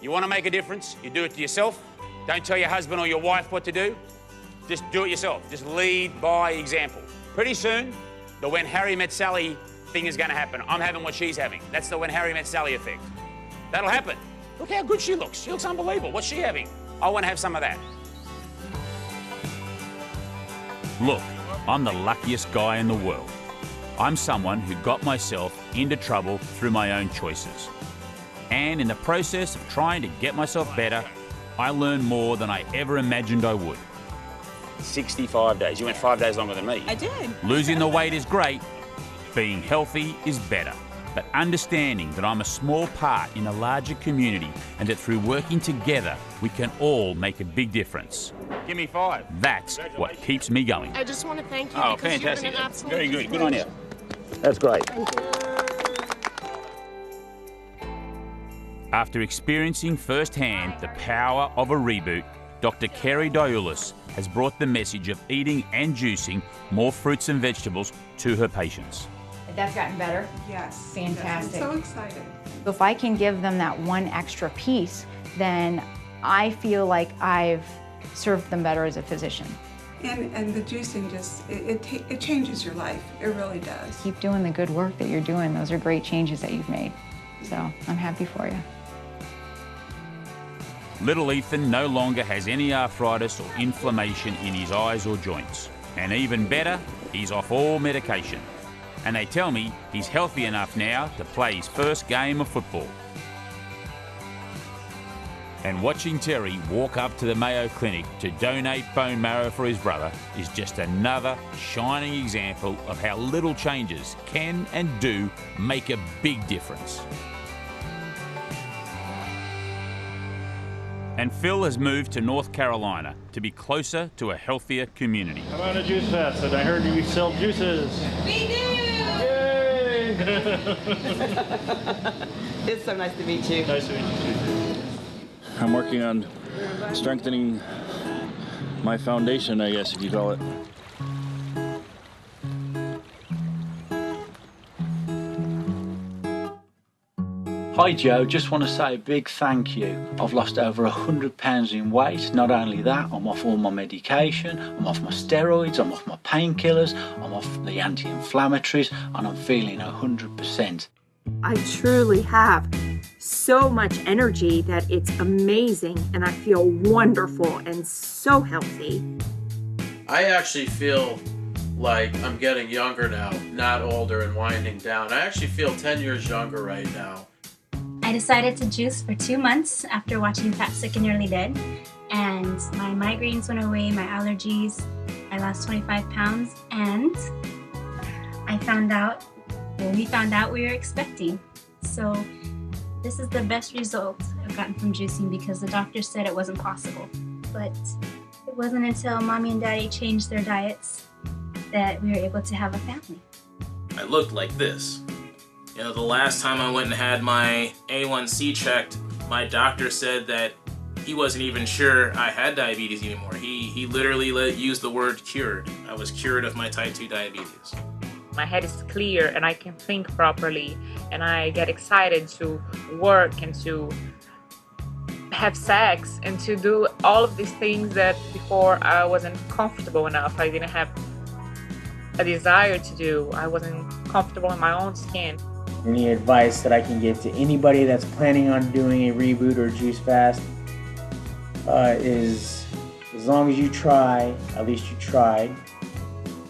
You want to make a difference, you do it to yourself. Don't tell your husband or your wife what to do. Just do it yourself. Just lead by example. Pretty soon, the When Harry Met Sally thing is going to happen. I'm having what she's having. That's the When Harry Met Sally effect. That'll happen. Look how good she looks. She looks unbelievable. What's she having? I want to have some of that. Look, I'm the luckiest guy in the world. I'm someone who got myself into trouble through my own choices. And in the process of trying to get myself better, I learned more than I ever imagined I would. 65 days. You went 5 days longer than me. I did. Losing the weight is great. Being healthy is better. But understanding that I'm a small part in a larger community and that through working together, we can all make a big difference. Give me 5. That's what keeps me going. I just want to thank you Oh, because fantastic. you've been an absolute Very good. Good on you. That's great. After experiencing firsthand the power of a reboot, Dr. Kerry Diulis has brought the message of eating and juicing more fruits and vegetables to her patients. That's gotten better? Yes. Fantastic. I'm so excited. If I can give them that one extra piece, then I feel like I've served them better as a physician. And the juicing just, it changes your life. It really does. Keep doing the good work that you're doing. Those are great changes that you've made. So I'm happy for you. Little Ethan no longer has any arthritis or inflammation in his eyes or joints. And even better, he's off all medication. And they tell me he's healthy enough now to play his first game of football. And watching Terry walk up to the Mayo Clinic to donate bone marrow for his brother is just another shining example of how little changes can and do make a big difference. And Phil has moved to North Carolina to be closer to a healthier community. How about a juice fest? And I heard you sell juices. We do! Yay! It's so nice to meet you. Nice to meet you too. I'm working on strengthening my foundation, I guess, if you call it. Hi Joe, just want to say a big thank you. I've lost over 100 pounds in weight. Not only that, I'm off all my medication, I'm off my steroids, I'm off my painkillers, I'm off the anti-inflammatories, and I'm feeling 100%. I truly have so much energy that it's amazing, and I feel wonderful and so healthy. I actually feel like I'm getting younger now, not older and winding down. I actually feel 10 years younger right now. I decided to juice for 2 months after watching Fat, Sick, and Nearly Dead, and my migraines went away, my allergies. I lost 25 pounds, and we found out we were expecting. So this is the best result I've gotten from juicing because the doctor said it wasn't possible. But it wasn't until Mommy and Daddy changed their diets that we were able to have a family. I looked like this. You know, the last time I went and had my A1C checked, my doctor said that he wasn't even sure I had diabetes anymore. He literally used the word cured. I was cured of my type 2 diabetes. My head is clear and I can think properly, and I get excited to work and to have sex and to do all of these things that before I wasn't comfortable enough. I didn't have a desire to do. I wasn't comfortable in my own skin. Any advice that I can give to anybody that's planning on doing a reboot or juice fast is as long as you try, at least you tried.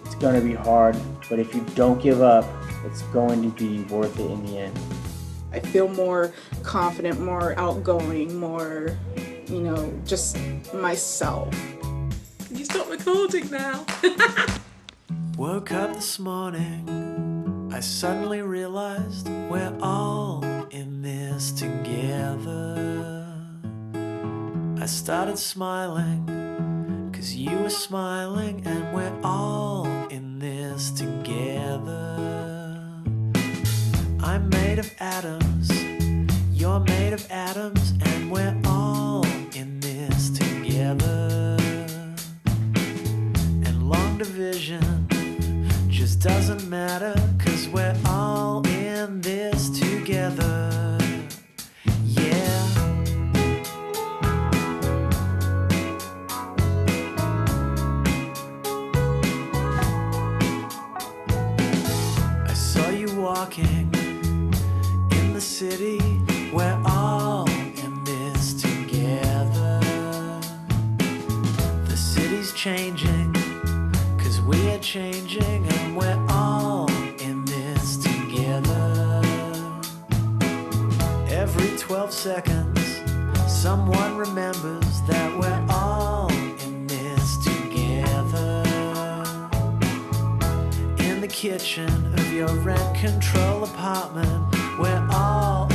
It's going to be hard, but if you don't give up, it's going to be worth it in the end. I feel more confident, more outgoing, more, just myself. Can you stop recording now? Woke up this morning, I suddenly realized we're all in this together. I started smiling, 'cause you were smiling, and we're all in this together. I'm made of atoms, you're made of atoms, and we're all in this together. And long division just doesn't matter, 'cause we're all in this together. Yeah. I saw you walking in the city, we're all in this together. The city's changing, 'cause we are changing, and we're all in this together. Every 12 seconds, someone remembers that we're all in this together. In the kitchen of your rent control apartment, we're all